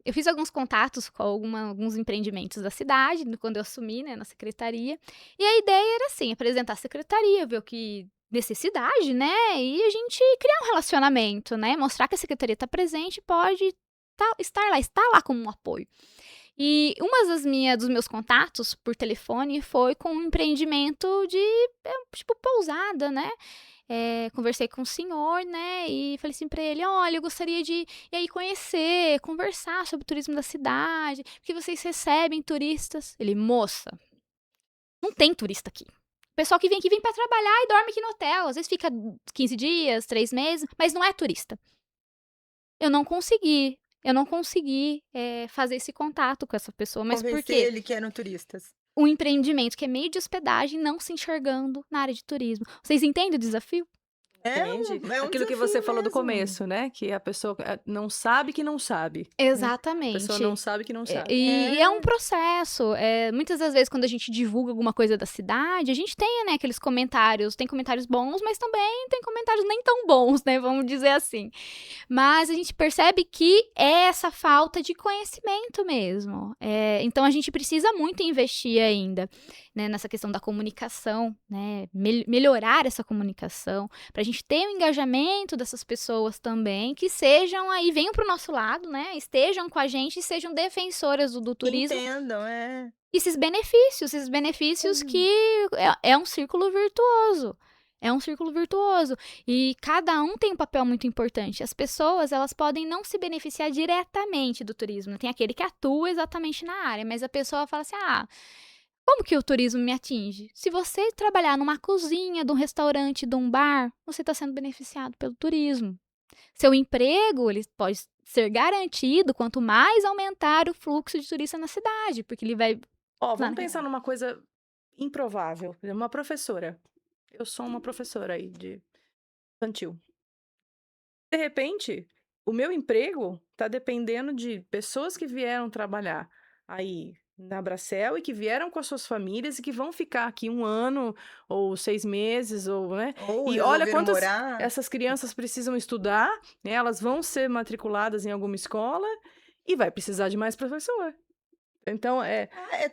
Eu fiz alguns contatos com alguns empreendimentos da cidade, quando eu assumi, né, na secretaria, e a ideia era assim, apresentar a secretaria, ver o que necessidade, né? E a gente criar um relacionamento, né? Mostrar que a secretaria está presente, pode estar lá como um apoio. E dos meus contatos por telefone foi com um empreendimento de tipo pousada, né? Conversei com o senhor, né, e falei assim pra ele, olha, eu gostaria de ir aí conhecer, conversar sobre o turismo da cidade, porque vocês recebem turistas. Ele, moça, não tem turista aqui. O pessoal que vem aqui vem pra trabalhar e dorme aqui no hotel, às vezes fica 15 dias, 3 meses, mas não é turista. Eu não consegui fazer esse contato com essa pessoa, mas por Convencer quê? ele que eram turistas. Um empreendimento que é meio de hospedagem não se enxergando na área de turismo. Vocês entendem o desafio? Entende? É um Aquilo que você desafio falou do mesmo. começo, né? Que a pessoa não sabe que não sabe, né? A pessoa não Exatamente. sabe que não sabe. E é um É. processo. Muitas das vezes, quando a gente divulga alguma coisa da cidade, a gente tem, né, aqueles comentários. Tem comentários bons, mas também tem comentários nem tão bons, né? Vamos dizer assim. Mas a gente percebe que é essa falta de conhecimento mesmo. Então a gente precisa muito investir ainda, né, nessa questão da comunicação, né? Melhorar essa comunicação, para a gente ter o engajamento dessas pessoas também, que sejam aí, venham para o nosso lado, né? Estejam com a gente e sejam defensoras do turismo. Entendam, é. E esses beneícios que é um círculo virtuoso. É um círculo virtuoso. E cada um tem um papel muito importante. As pessoas, elas podem não se beneficiar diretamente do turismo. Tem aquele que atua exatamente na área, mas a pessoa fala assim: como que o turismo me atinge? Se você trabalhar numa cozinha de um restaurante, de um bar, você está sendo beneficiado pelo turismo. Seu emprego, ele pode ser garantido quanto mais aumentar o fluxo de turista na cidade, porque ele vai Ó, lá vamos pensar numa coisa improvável. Por exemplo, uma professora. Eu sou uma professora aí de infantil. De repente, o meu emprego tá dependendo de pessoas que vieram trabalhar aí na Bracel e que vieram com as suas famílias e que vão ficar aqui 1 ano ou 6 meses, ou, né? Ou E olha resolveram quantas morar. essas crianças precisam estudar, né? Elas vão ser matriculadas em alguma escola e vai precisar de mais professor. Então, É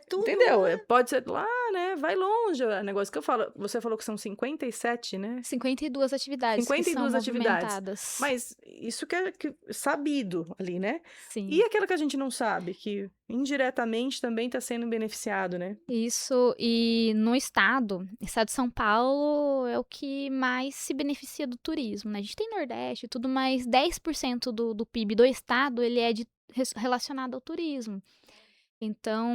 tudo, entendeu? né? Pode ser lá, né? Vai longe. É negócio que eu falo. Você falou que são 57, né? 52 atividades que são 52 atividades. movimentadas. Mas isso que é sabido ali, né? Sim. E aquela que a gente não sabe, que indiretamente também está sendo beneficiado, né? Isso, e no estado de São Paulo é o que mais se beneficia do turismo, né? A gente tem Nordeste e tudo, mas 10% do PIB do estado, ele é relacionado ao turismo. Então,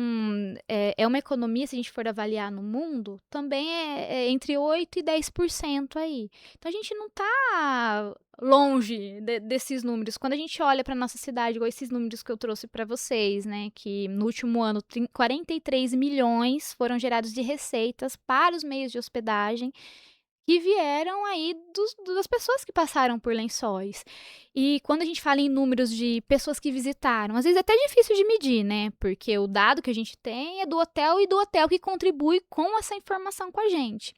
é uma economia, se a gente for avaliar no mundo, também é entre 8% e 10% aí. Então, a gente não está longe desses números. Quando a gente olha para nossa cidade, igual esses números que eu trouxe para vocês, né, que no último ano 43 milhões foram gerados de receitas para os meios de hospedagem que vieram aí das pessoas que passaram por Lençóis. E quando a gente fala em números de pessoas que visitaram, às vezes é até difícil de medir, né? Porque o dado que a gente tem é do hotel e do hotel que contribui com essa informação com a gente.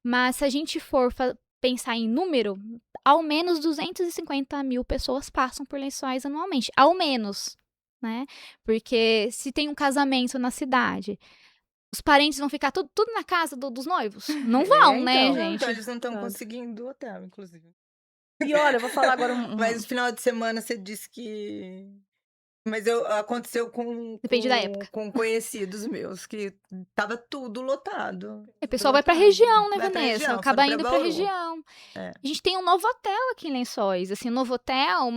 Mas se a gente for pensar em número, ao menos 250 mil pessoas passam por Lençóis anualmente. Ao menos, né? Porque se tem um casamento na cidade, os parentes vão ficar tudo na casa dos noivos? Não vão, né, então. Não, gente? então eles não estão Sabe? conseguindo hotel, inclusive. E olha, eu vou falar agora Mas no final de semana você disse que. Mas aconteceu Depende da época. com conhecidos meus, que tava tudo lotado. O pessoal vai pra lotado. região, né, Vai pra Vanessa? região, Acaba foram indo pra Bauru. região. É. A gente tem um Novotel aqui em Lençóis. Assim, Novotel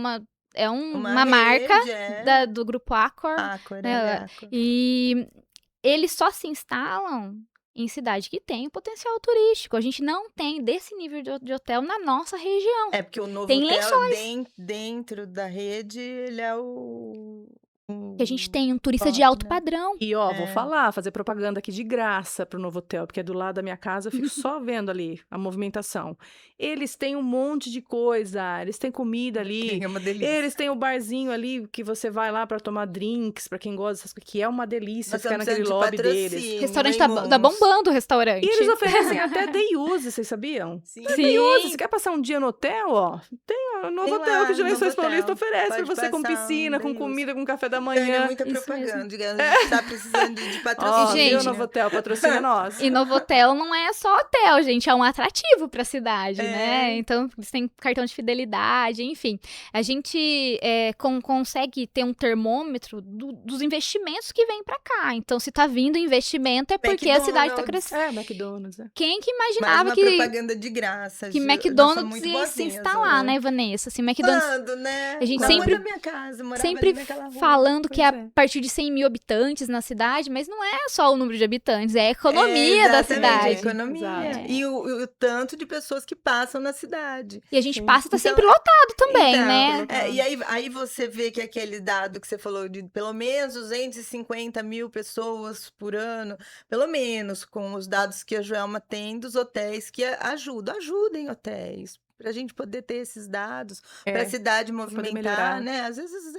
é Uma uma marca rede, do grupo Accor. Accor, né? Accor. E eles só se instalam em cidade que tem potencial turístico. A gente não tem desse nível de hotel na nossa região. É porque o novo Tem hotel Lençóis. dentro da rede, ele é Que a gente tem um turista de top, alto né? padrão. E ó, vou falar, fazer propaganda aqui de graça pro Novotel, porque é do lado da minha casa, eu fico só vendo ali a movimentação. Eles têm um monte de coisa, eles têm comida ali, É uma delícia. eles têm o barzinho ali que você vai lá pra tomar drinks, pra quem gosta dessas coisas, que é uma delícia Nós ficar estamos naquele precisando de lobby deles. patrocínio, O restaurante hein, tá moço? bombando o restaurante. E eles oferecem até day use, vocês sabiam? Sim. Day use, Sim. você quer passar um dia no hotel, ó? Tem o Novotel lá, que de Lençóis Novotel. Paulista oferece pra Pode você com passar um piscina, com day use. comida, com café da Então, é manhã. muita Isso propaganda, digamos, a gente tá precisando de Ó, patrocínio. gente, viu, Novotel, patrocina nós. E Novotel não é só hotel, gente, é um atrativo pra cidade, né? Então, eles têm cartão de fidelidade, enfim. A gente consegue ter um termômetro dos investimentos que vêm pra cá. Então, se tá vindo investimento, é porque a cidade tá McDonald's. crescendo. McDonald's, é. Quem que Mais imaginava uma que propaganda de graça. que nós somos McDonald's muito ia se boazinhas, instalar, né, Vanessa? Assim, McDonald's Quando, né? A gente Na sempre- rua da minha casa, eu morava sempre ali naquela rua. falando que é Pois a é. partir de 100 mil habitantes na cidade, mas não é só o número de habitantes, é a economia da Exatamente, cidade. a economia. Exato. E o tanto de pessoas que passam na cidade. E a gente Sim. passa e tá Então, sempre lotado também, Então, né? e aí você vê que aquele dado que você falou de pelo menos 250 mil pessoas por ano, pelo menos com os dados que a Joelma tem dos hotéis que ajudem hotéis. Para a gente poder ter esses dados, para a cidade poder movimentar, melhorar. né? Às vezes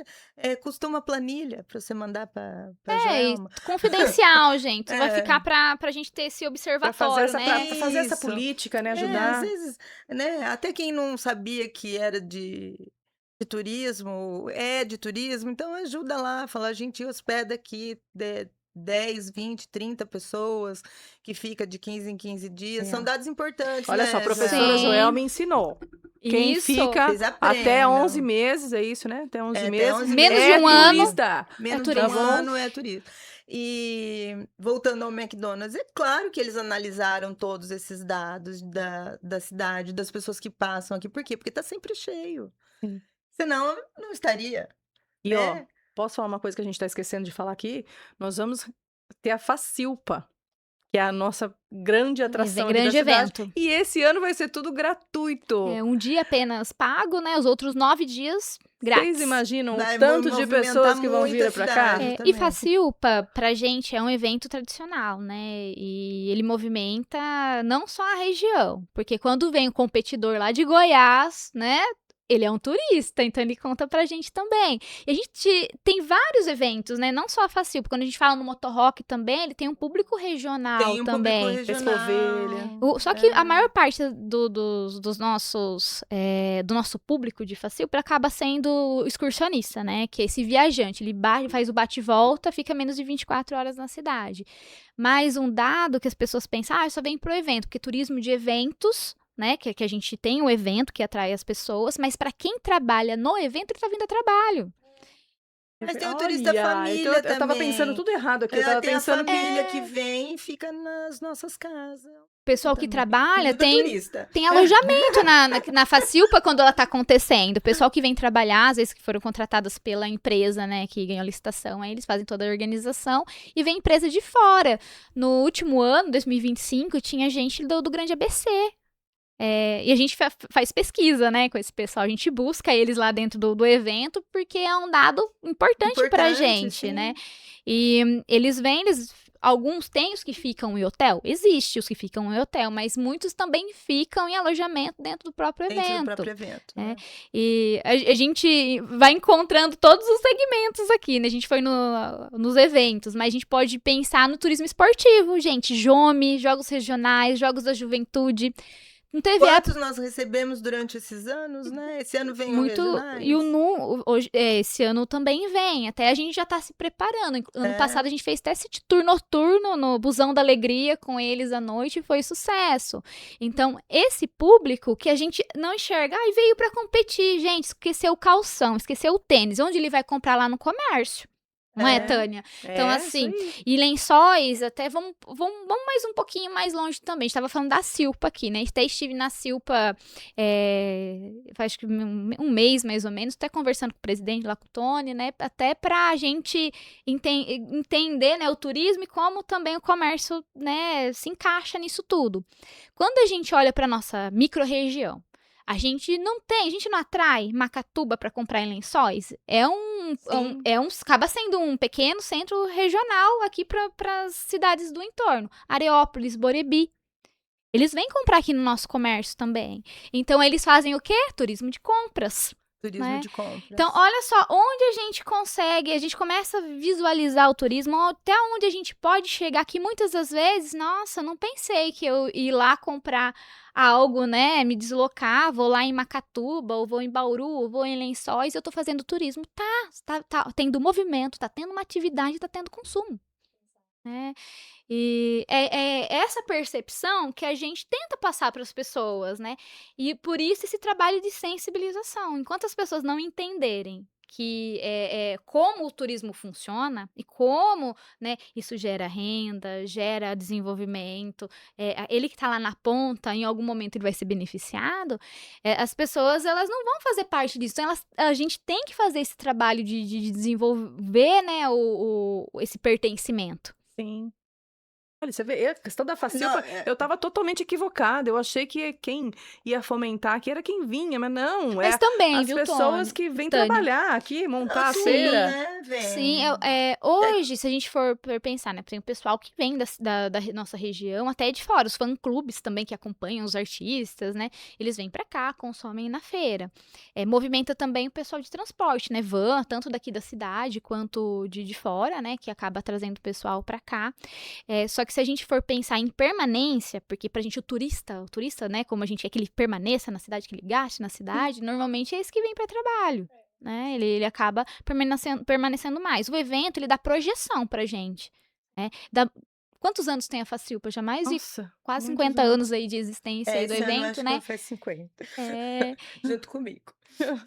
custa uma planilha para você mandar para E Joelma. confidencial, gente. Vai É. ficar pra gente ter esse Pra observatório, fazer, né? pra fazer essa Isso. política, né? Às Ajudar. vezes, né? Até quem não sabia que era de turismo, de turismo, então ajuda lá, fala, a gente hospeda aqui 10, 20, 30 pessoas, que fica de 15 em 15 dias. É. São dados importantes, Olha né, só, a professora Sim. Joel me ensinou. Quem Isso. fica Vocês até aprendam. 11 meses, é isso, né? Até 11 Até meses. 11 Menos é de um ano. turista. Menos de turismo. um ano é turismo. E voltando ao McDonald's, é claro que eles analisaram todos esses dados da cidade, das pessoas que passam aqui. Por quê? Porque tá sempre cheio. Sim. Senão, não estaria. E ó, né? posso falar uma coisa que a gente tá esquecendo de falar aqui? Nós vamos ter a Facilpa, que é a nossa grande atração aqui da grande cidade. evento. E esse ano vai ser tudo gratuito. É um dia apenas pago, né? Os outros 9 dias grátis. Vocês imaginam Vai o tanto de movimentar pessoas que vão muito vir a pra cá? cidade. E também. Facilpa, pra gente, é um evento tradicional, né? E ele movimenta não só a região, porque quando vem um competidor lá de Goiás, né? ele é um turista, então ele conta pra gente também. E a gente tem vários eventos, né? Não só a Facilpa. Quando a gente fala no Motorrock também, ele tem um público regional Tem um público também. Pesca Ovelha. regional. Só que a maior parte dos nossos, do nosso público de Facilpa acaba sendo excursionista, né? Que é esse viajante, ele faz o bate-volta, fica menos de 24 horas na cidade. Mas um dado que as pessoas pensam, só vem pro evento, porque turismo de eventos, né? Que a gente tem um evento que atrai as pessoas, mas para quem trabalha no evento, ele tá vindo a trabalho. Mas tem o turista Olha, família então eu tava pensando também. tudo errado aqui. Eu tava Tem a pensando que família que vem e fica nas nossas casas. O pessoal que Também. trabalha Tudo tem turista. alojamento na Facilpa quando ela tá acontecendo. O pessoal que vem trabalhar, às vezes que foram contratados pela empresa, né, que ganhou a licitação, aí eles fazem toda a organização e vem empresa de fora. No último ano, 2025, tinha gente do Grande ABC. E a gente faz pesquisa, né, com esse pessoal. A gente busca eles lá dentro do evento, porque é um dado importante pra gente, sim. né? E eles vêm, alguns têm os que ficam em hotel. Existe os que ficam em hotel, mas muitos também ficam em alojamento dentro do próprio Dentro do evento. próprio evento. né? Né? E a gente vai encontrando todos os segmentos aqui, né? A gente foi nos eventos, mas a gente pode pensar no turismo esportivo, gente. Jome, jogos regionais, jogos da juventude. Não teve Quantos nós recebemos durante esses anos, né? Esse ano vem muito. o regionais. E esse ano também vem. Até a gente já tá se preparando. Ano passado a gente fez teste de tour noturno no Busão da Alegria com eles à noite e foi sucesso. Então, esse público que a gente não enxerga, veio pra competir, gente, esqueceu o calção, esqueceu o tênis. Onde ele vai comprar? Lá no comércio. Não é, Tânia? Então, assim, e lençóis, até vamos mais um pouquinho mais longe também. A gente estava falando da Silpa aqui, né? Até estive na Silpa acho que um mês, mais ou menos, até conversando com o presidente lá, com o Tony, né? Até pra gente entender, né, o turismo e como também o comércio, né, se encaixa nisso tudo. Quando a gente olha pra nossa micro-região, a gente não atrai Macatuba para comprar em Lençóis. Acaba sendo um pequeno centro regional aqui para as cidades do entorno. Areópolis, Borebi. Eles vêm comprar aqui no nosso comércio também. Então, eles fazem o quê? Turismo de compras. Turismo de compras. Então, olha só, onde a gente começa a visualizar o turismo, até onde a gente pode chegar, que muitas das vezes, nossa, não pensei que eu ir lá comprar algo, né, me deslocar, vou lá em Macatuba, ou vou em Bauru, ou vou em Lençóis, eu tô fazendo turismo. Tá tendo movimento, tá tendo uma atividade, tá tendo consumo. Né? E é essa percepção que a gente tenta passar para as pessoas, né? E por isso esse trabalho de sensibilização. Enquanto as pessoas não entenderem que como o turismo funciona e como, né, isso gera renda, gera desenvolvimento, ele que está lá na ponta, em algum momento ele vai ser beneficiado, as pessoas elas não vão fazer parte disso. Então, a gente tem que fazer esse trabalho de desenvolver, né, esse pertencimento. Sim. Olha, você vê, a questão da Facilpa, eu tava totalmente equivocada. Eu achei que quem ia fomentar aqui era quem vinha, mas não. Mas também, as viu, pessoas Tony? que vêm Tânia. trabalhar aqui, montar a Sim, feira. né? Sim, hoje, se a gente for pensar, né, tem o pessoal que vem da nossa região, até de fora, os fã-clubes também que acompanham os artistas, né, eles vêm pra cá, consomem na feira. Movimenta também o pessoal de transporte, né, van, tanto daqui da cidade quanto de fora, né, que acaba trazendo o pessoal pra cá. Só que se a gente for pensar em permanência, porque pra gente o turista, né, como a gente quer que ele permaneça na cidade, que ele gaste na cidade, normalmente é esse que vem pra trabalho. Né? Ele acaba permanecendo mais. O evento, ele dá projeção pra gente. Né? Quantos anos tem a Facilpa? Já mais de quase 50 anos aí de existência aí do esse evento, ano acho né? que faz 50. É. Junto comigo.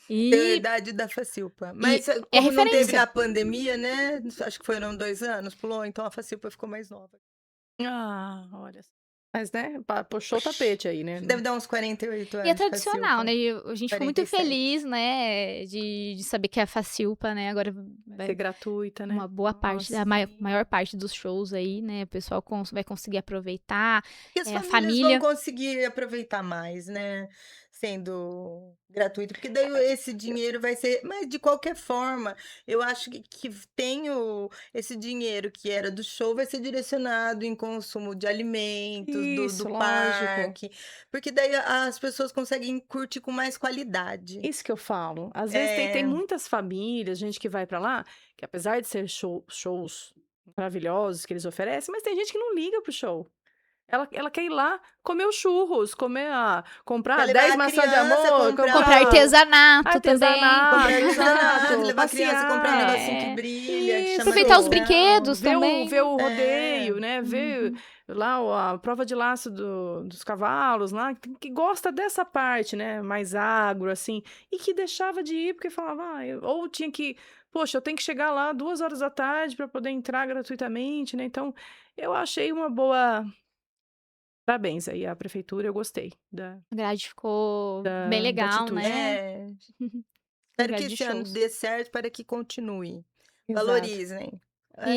E Tem a idade da Facilpa. Mas como não teve referência. na pandemia, né? Acho que foram 2 anos, pulou, então a Facilpa ficou mais nova. Olha. Mas, né, puxou o tapete aí, né? Deve dar uns 48 anos. E é tradicional, né? A gente ficou muito 47. feliz, né? De saber que a Facilpa, né? Agora Vai ser gratuita, né? uma boa parte, a maior parte dos shows aí, né? O pessoal vai conseguir aproveitar. E as a famílias família vão conseguir aproveitar mais, né? sendo gratuito, porque daí esse dinheiro vai ser, mas de qualquer forma, eu acho que tem esse dinheiro que era do show vai ser direcionado em consumo de alimentos, do Isso, lógico. parque, porque daí as pessoas conseguem curtir com mais qualidade. Isso que eu falo. Às vezes tem É, muitas famílias, gente que vai pra lá, que apesar de ser shows maravilhosos que eles oferecem, mas tem gente que não liga pro show. Ela quer ir lá comer os churros, quer comprar levar 10 a maçãs de criança a amor, Comprar comprar artesanato também. comprar artesanato, artesanato, exato, levar a criança a comprar um passear. negocinho que É. brilha, que chama Isso, Aproveitar os atenção. brinquedos ver também. o É. rodeio, né? Ver Uhum. lá a prova de laço dos cavalos lá, que gosta dessa parte, né? Mais agro, assim, e que deixava de ir porque falava, ou tinha que, poxa, eu tenho que chegar lá 2 horas da tarde para poder entrar gratuitamente, né? Então, eu achei uma boa. Parabéns aí à prefeitura, eu gostei A grade ficou bem da legal, atitude. né. É. Espero que Lugar de esse ano shows. dê certo para que continue. Exato. Valorizem.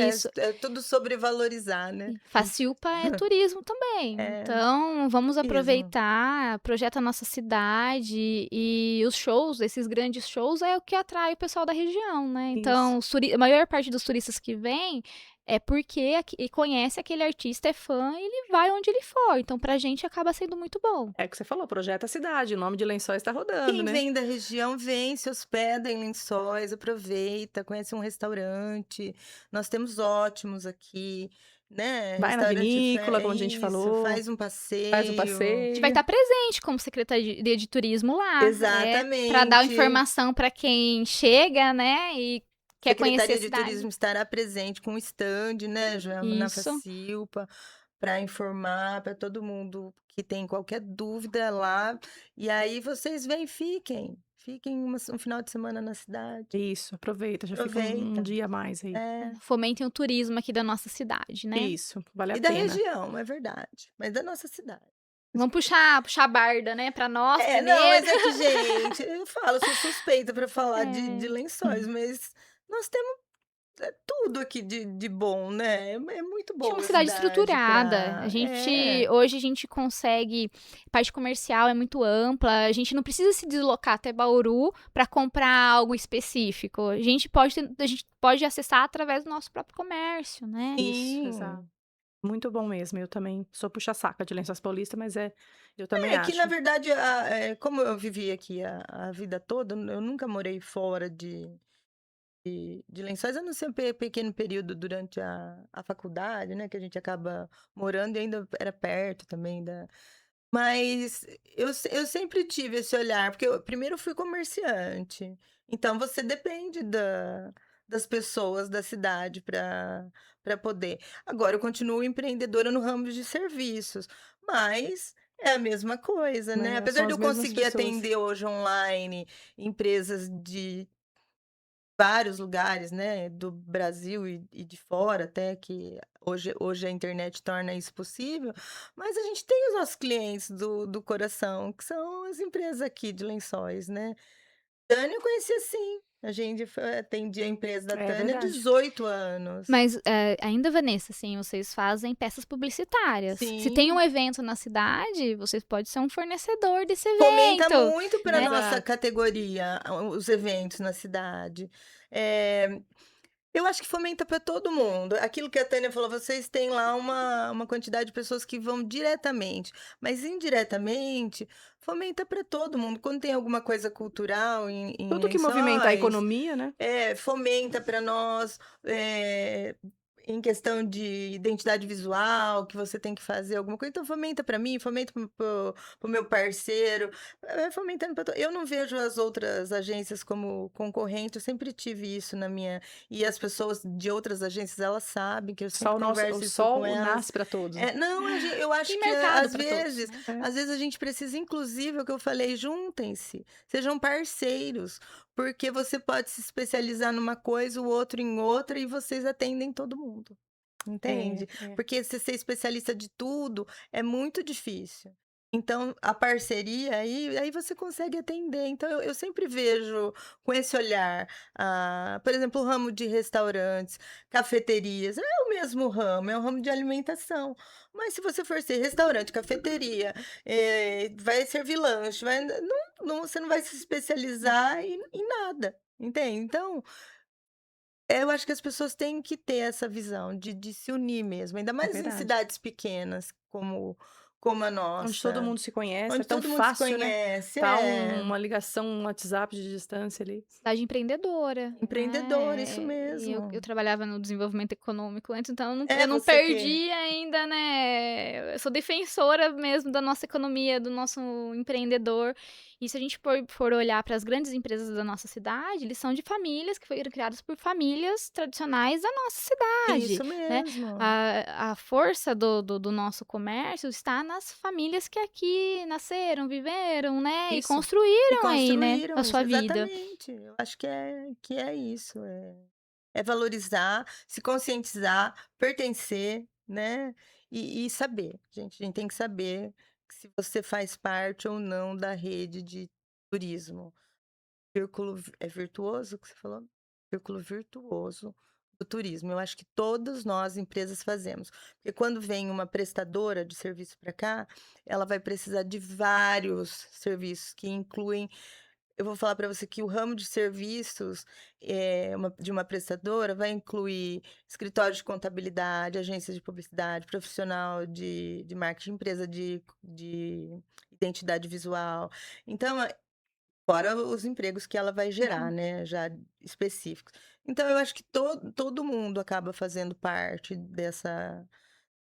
Isso. É tudo sobre valorizar, né? E Facilpa é turismo também, É, então vamos turismo. aproveitar, projeta a nossa cidade e os shows, esses grandes shows é o que atrai o pessoal da região, né. Isso. Então a maior parte dos turistas que vem é porque conhece aquele artista, é fã e ele vai onde ele for, então pra gente acaba sendo muito bom. É o que você falou, projeta a cidade, o nome de Lençóis está rodando, Quem né? vem da região vem, se hospeda em Lençóis, aproveita, conhece um restaurante. Nós temos ótimos aqui, né? Vai na Restaurante, vinícola, como a gente isso, falou, faz um faz o passeio. A gente vai passeio. estar presente como secretaria de turismo lá, para dar Exatamente. informação para quem chega, né, e quer conhecer a Secretaria de cidade. Turismo estará presente com o stand, né, Joelma, na Isso. Facilpa, para informar para todo mundo que tem qualquer dúvida lá. E aí vocês vêm, fiquem um final de semana na cidade. Isso, aproveita, já fica um Aproveita. dia a mais aí. É. Fomentem o turismo aqui da nossa cidade, né. Isso, vale a E da pena. região, é verdade, mas da nossa cidade. Vamos puxar a barda, né, para nós É, não, mas primeiro. é que, gente, eu falo, eu sou suspeita para falar de É. Lençóis, mas nós temos tudo aqui de bom, né? É muito A gente é uma boa a cidade cidade estruturada, para. É, hoje a gente consegue parte comercial é muito ampla, a gente não precisa se deslocar até Bauru para comprar algo específico, a gente pode acessar através do nosso próprio comércio, né. Isso, exato. sim. Muito bom mesmo. Eu também sou puxa-saca de Lençóis Paulista, mas eu também É que, na acho. verdade, como eu vivi aqui a vida toda, eu nunca morei fora de Lençóis, a não ser um pequeno período durante a faculdade, né? Que a gente acaba morando e ainda era perto também da. Mas eu sempre tive esse olhar, porque eu primeiro fui comerciante, então você depende das pessoas da cidade para poder. Agora eu continuo empreendedora no ramo de serviços, mas é a mesma coisa, né? Né, Apesar são de as eu mesmas conseguir pessoas. atender hoje online empresas de vários lugares, né, do Brasil e de fora até, que hoje a internet torna isso possível, mas a gente tem os nossos clientes do coração, que são as empresas aqui de Lençóis, né. Tânia eu conhecia sim, a gente atendia a empresa da É Tânia há verdade. 18 anos. Mas, ainda, Vanessa, assim, vocês fazem peças publicitárias. Se tem um Sim, evento na cidade, vocês podem ser um fornecedor desse fomenta evento, muito para né. nossa Exato. categoria os eventos na cidade. Eh Eu acho que fomenta para todo mundo. Aquilo que a Tânia falou, vocês têm lá uma quantidade de pessoas que vão diretamente, mas indiretamente fomenta para todo mundo. Quando tem alguma coisa cultural em Tudo que movimenta a Lençóis, economia, né? fomenta para nós, em questão de identidade visual, que você tem que fazer alguma coisa, então fomenta para mim, fomenta para o meu parceiro, fomentando para eu não vejo as outras agências como concorrente, eu sempre tive isso na minha e as pessoas de outras agências, elas sabem que eu sempre O converso isso com sol elas. nasce para todos. Não, eu acho Tem que mercado para todos, né. É. às vezes a gente precisa inclusive, é o que eu falei, juntem-se, sejam parceiros, porque você pode se especializar numa coisa, o outro em outra, e vocês atendem todo mundo, É, entende? é. Porque se ser especialista de tudo é muito difícil. Então, a parceria aí você consegue atender. Então eu sempre vejo com esse olhar, por exemplo, o ramo de restaurantes, cafeterias, é o mesmo ramo, é o ramo de alimentação. Mas se você for ser restaurante, cafeteria, vai servir lanche, você não vai se especializar em nada, entende? Então, eu acho que as pessoas têm que ter essa visão de se unir mesmo, ainda É mais em verdade. cidades pequenas como a Onde todo nossa. mundo se conhece, é Onde tão todo mundo se fácil, né, conhece, tá é. uma ligação, um WhatsApp de distância ali. Cidade empreendedora, Empreendedor, isso né, e eu mesmo. trabalhava no desenvolvimento econômico antes, então eu É, não você que perdi ainda, né, eu sou defensora mesmo da nossa economia, do nosso empreendedor. E se a gente for olhar para as grandes empresas da nossa cidade, eles são de famílias que foram criadas por famílias tradicionais da nossa cidade, isso né. mesmo. A força do nosso comércio está nas famílias que aqui nasceram, viveram, né, e Isso. E construíram aí, né, a construíram isso, sua vida. exatamente. Eu acho que é isso, é valorizar, se conscientizar, pertencer, né, e saber, gente, a gente tem que saber se você faz parte ou não da rede de turismo. Virtuoso que você falou? Círculo virtuoso do turismo. Eu acho que todas nós, empresas, fazemos. Porque quando vem uma prestadora de serviço para cá, ela vai precisar de vários serviços que incluem. Eu vou falar para você que o ramo de serviços de uma prestadora vai incluir escritório de contabilidade, agência de publicidade, profissional de marketing, empresa de identidade visual. Então, fora os empregos que ela vai gerar, Uhum. né, já específicos. Então eu acho que todo mundo acaba fazendo parte desse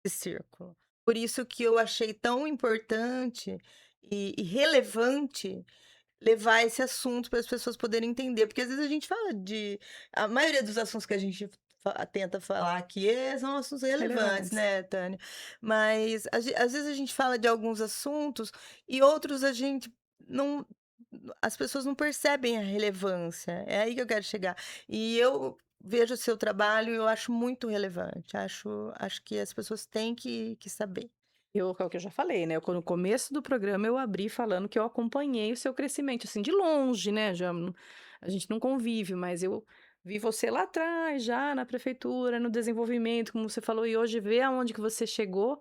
círculo. Por isso que eu achei tão importante e relevante levar esse assunto para as pessoas poderem entender, porque às vezes a gente fala a maioria dos assuntos que a gente tenta falar aqui são assuntos relevantes, Relevantes. né, Tânia? Mas às vezes a gente fala de alguns assuntos e outros a gente não. As pessoas não percebem a relevância. É aí que eu quero chegar. E eu vejo o seu trabalho e eu acho muito relevante. Acho que as pessoas têm que saber. É o que eu já falei, né, no começo do programa eu abri falando que eu acompanhei o seu crescimento, assim, de longe, né, a gente não convive, mas eu vi você lá atrás, já na prefeitura, no desenvolvimento, como você falou, e hoje ver aonde que você chegou.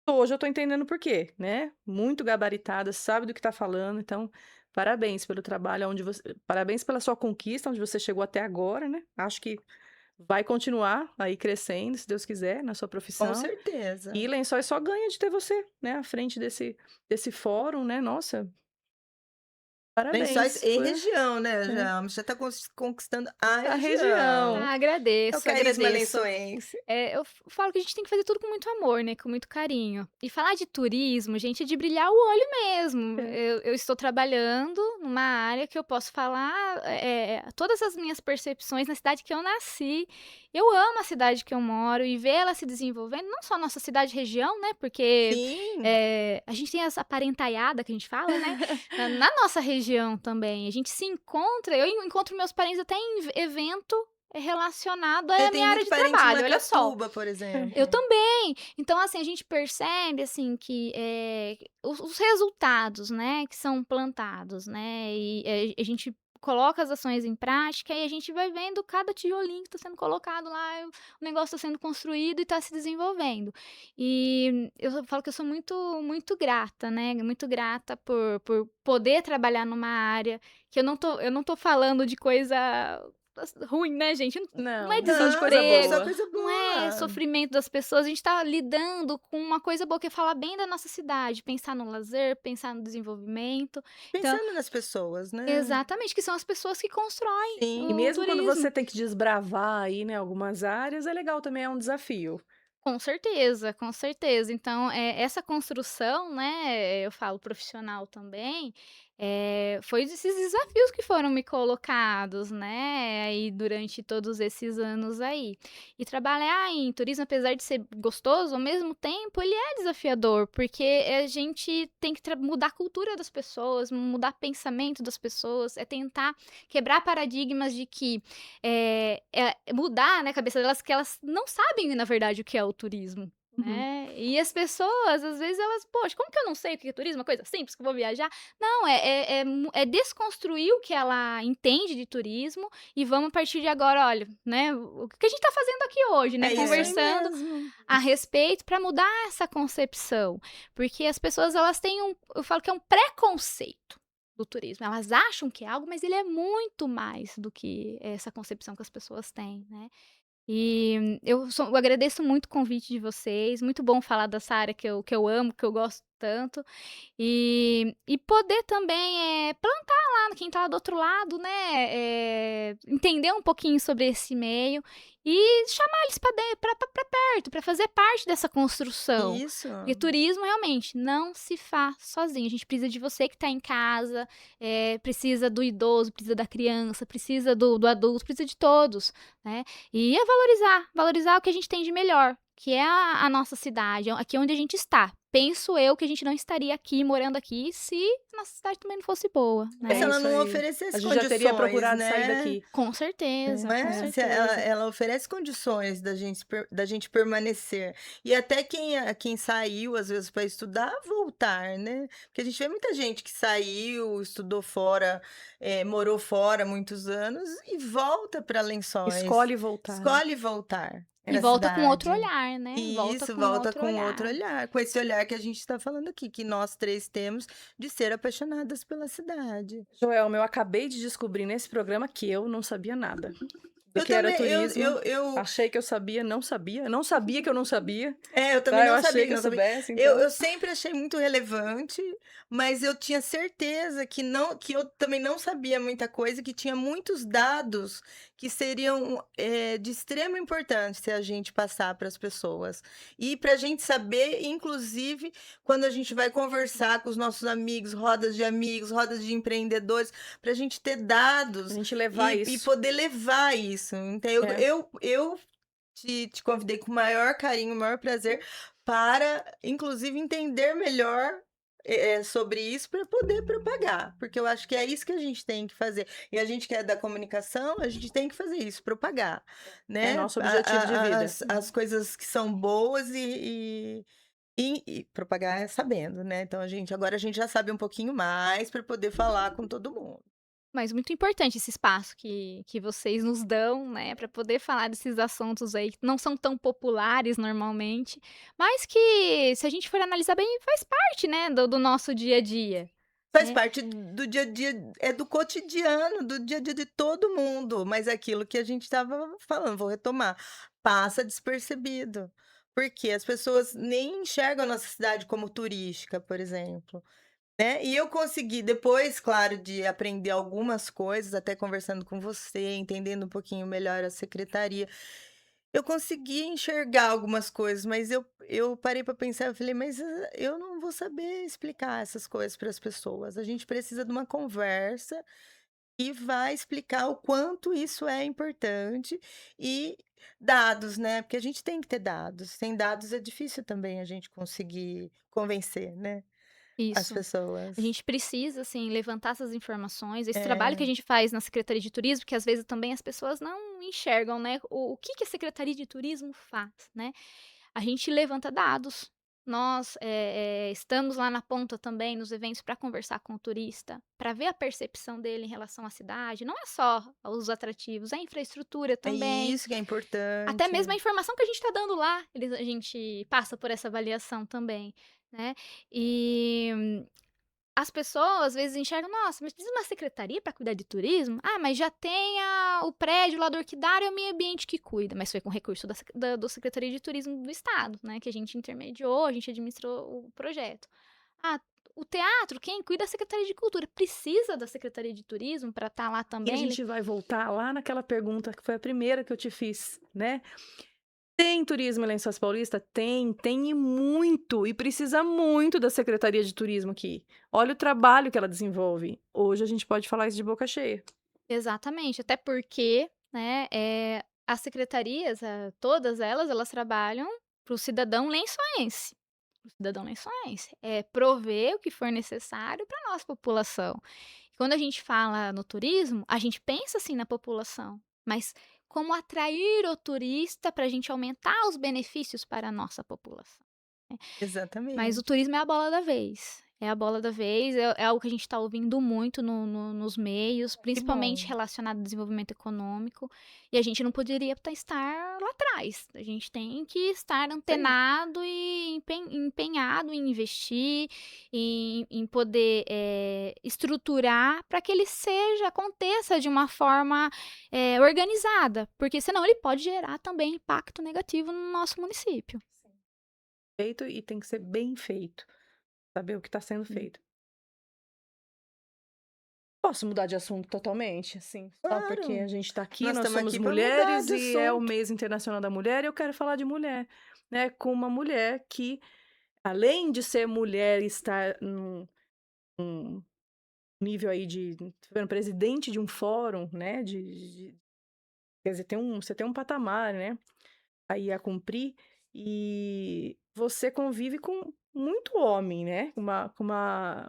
Hoje eu tô entendendo por quê, né, muito gabaritada, sabe do que tá falando, então parabéns pelo trabalho, parabéns pela sua conquista, onde você chegou até agora, né, acho que vai continuar aí crescendo, se Deus quiser, na sua Com profissão. E certeza. Lençóis só ganha de ter você, né, à frente desse fórum, né, nossa, Lençóis parabéns e por região, né, é, já está conquistando a a região. região. Ah, É o agradeço, carisma agradeço. lençoense. Eu falo que a gente tem que fazer tudo com muito amor, né, com muito carinho. E falar de turismo, gente, é de brilhar o olho mesmo. É. Eu estou trabalhando numa área que eu posso falar, todas as minhas percepções na cidade que eu nasci. Eu amo a cidade que eu moro e ver ela se desenvolvendo, não só a nossa cidade e região, né, porque, Sim, a gente tem essa parentaiada que a gente fala, né, na nossa região também. A gente se encontra, eu encontro meus parentes até em evento relacionado você à tem minha área muito de parente em trabalho, olha só. Macatuba, por Eu exemplo. também. Então, assim, a gente percebe, assim, que, os resultados, né, que são plantados, né, e, a gente coloca as ações em prática e a gente vai vendo cada tijolinho que está sendo colocado lá, o negócio está sendo construído e está se desenvolvendo. E eu falo que eu sou muito muito grata, né, muito grata por poder trabalhar numa área que eu não tô falando de coisa ruim, né, gente? Não é Não, só de coisa Não, só desemprego, boa. coisa não é boa. sofrimento das pessoas, a gente tá lidando com uma coisa boa, que é falar bem da nossa cidade, pensar no lazer, pensar no desenvolvimento. Então Pensando nas pessoas, né. exatamente, que são as pessoas que constroem E o Sim, mesmo quando turismo. você tem que desbravar aí, né, algumas áreas, é legal também, é um desafio. Com certeza, com certeza. Então, essa construção, né, eu falo profissional também, foi desses desafios que foram me colocados, né, aí durante todos esses anos aí. E trabalhar em turismo, apesar de ser gostoso, ao mesmo tempo ele é desafiador, porque a gente tem que mudar a cultura das pessoas, mudar pensamento das pessoas, é tentar quebrar paradigmas de que mudar, né, a cabeça delas que elas não sabem, na verdade, o que é o turismo. Uhum. né. E as pessoas, às vezes, elas: "Poxa, como que eu não sei o que é turismo? Uma coisa simples que eu vou viajar". Não, é desconstruir o que ela entende de turismo e vamos a partir de agora, olha, né, o que a gente tá fazendo aqui hoje, né, É isso aí conversando mesmo. a respeito para mudar essa concepção. Porque as pessoas, elas têm eu falo que é um preconceito do turismo. Elas acham que é algo, mas ele é muito mais do que essa concepção que as pessoas têm, né. E eu agradeço muito o convite de vocês, muito bom falar dessa área que eu amo, que eu gosto tanto, e poder também, plantar lá quem tá lá do outro lado, né, entender um pouquinho sobre esse meio e chamar eles pra perto, para fazer parte dessa construção. Isso. Porque turismo realmente não se faz sozinho, a gente precisa de você que tá em casa, precisa do idoso, precisa da criança, precisa do adulto, precisa de todos, né. E é valorizar o que a gente tem de melhor, que é a nossa cidade, aqui onde a gente está. Penso eu que a gente não estaria aqui, morando aqui, se a nossa cidade também não fosse boa, É É se né. ela isso não aí. A oferecesse gente já teria condições, procurado sair né? daqui. Com Não certeza, com é? Se ela certeza. ela oferece condições da gente permanecer. E até quem saiu, às vezes, para estudar, voltar, né. Porque a gente vê muita gente que saiu, estudou fora, morou fora muitos anos e volta para Lençóis. Escolhe voltar, né. Escolhe voltar E para a volta com outro cidade. olhar, né, E volta isso, com volta outro com outro olhar. olhar, com esse olhar que a gente está falando aqui, que nós 3 temos de ser apaixonadas pela cidade. Joelma, eu acabei de descobrir nesse programa que eu não sabia nada do Eu que era também, turismo. eu Achei que eu sabia, não sabia. Não sabia que eu não sabia, eu também tá, eu não achei sabia que que eu não sabia. soubesse, Eu então eu sempre achei muito relevante, mas eu tinha certeza que eu também não sabia muita coisa, que tinha muitos dados que seriam, de extrema importância a gente passar para as pessoas. E para a gente saber, inclusive, quando a gente vai conversar com os nossos amigos, rodas de empreendedores, para a gente ter a dados gente levar e isso. poder levar isso. Então eu É, eu eu te convidei com o maior carinho, o maior prazer, para inclusive entender melhor, sobre isso para poder propagar, porque eu acho que é isso que a gente tem que fazer. E a gente que é da comunicação, a gente tem que fazer isso, propagar, é né, nosso objetivo de vida. as coisas que são boas e propagar sabendo, né. Então agora a gente já sabe um pouquinho mais para poder falar com todo mundo. Mas muito importante esse espaço que vocês nos dão, né, para poder falar desses assuntos aí que não são tão populares normalmente, mas que, se a gente for analisar bem, faz parte, né, do nosso dia a dia, Faz né. parte do dia a dia, é do cotidiano, do dia a dia de todo mundo, mas é aquilo que a gente estava falando, vou retomar, passa despercebido, porque as pessoas nem enxergam a nossa cidade como turística, por exemplo, né. E eu consegui depois, claro, de aprender algumas coisas, até conversando com você, entendendo um pouquinho melhor a secretaria, eu consegui enxergar algumas coisas, mas eu parei para pensar, eu falei: "Mas, eu não vou saber explicar essas coisas para as pessoas, a gente precisa de uma conversa e vai explicar o quanto isso é importante e dados, né, porque a gente tem que ter dados, sem dados é difícil também a gente conseguir convencer, né, as Isso. A pessoas. gente precisa, assim, levantar essas informações, esse trabalho que a É, gente faz na Secretaria de Turismo, que às vezes também as pessoas não enxergam, né, o que a Secretaria de Turismo faz, né. A gente levanta dados. Nós, estamos lá na ponta também nos eventos para conversar com o turista, para ver a percepção dele em relação à cidade. Não é só os atrativos, a infraestrutura é também, isso que é até importante. mesmo a informação que a gente está dando lá, a gente passa por essa avaliação também, né. E as pessoas às vezes enxergam: "Nossa, mas precisa de uma secretaria para cuidar de turismo? Ah, mas já tem o prédio lá do Orquidário, é o meio ambiente que cuida", mas foi com recurso do Secretaria de Turismo do estado, né, que a gente intermediou, a gente administrou o projeto. Ah, o teatro, quem cuida é a Secretaria de Cultura, precisa da Secretaria de Turismo para estar lá E a também? gente vai voltar lá naquela pergunta que foi a primeira que eu te fiz, né. Tem turismo em Lençóis Paulista? Tem, tem e muito, e precisa muito da Secretaria de Turismo aqui. Olha o trabalho que ela desenvolve. Hoje a gente pode falar isso de boca cheia. Exatamente, até porque, né, as secretarias, todas elas trabalham para o cidadão lençoense, para o cidadão lençoense, prover o que for necessário para a nossa população. Quando a gente fala no turismo, a gente pensa assim na população, mas como atrair o turista para a gente aumentar os benefícios para a nossa população. Mas o Exatamente. turismo é a bola da vez. É a bola da vez, é algo que a gente está ouvindo muito nos meios, Que principalmente bom. relacionado ao desenvolvimento econômico, e a gente não poderia estar lá atrás. A gente tem que estar Isso aí. antenado e empenhado em investir, em poder, estruturar para que ele aconteça de uma forma, organizada, porque senão ele pode gerar também impacto negativo no nosso município. Sim. Feito e tem que ser bem feito, saber o que está sendo Hum. feito. Posso mudar de assunto totalmente, assim, só porque a Claro, gente está aqui, nós nós estamos somos aqui para mudar mulheres de e é o assunto. mês internacional da mulher e eu quero falar de mulher, né, com uma mulher que, além de ser mulher e estar num nível aí de foi presidente de um fórum, né, quer dizer, você tem um patamar, né, aí a cumprir, e você convive com muito homem, né,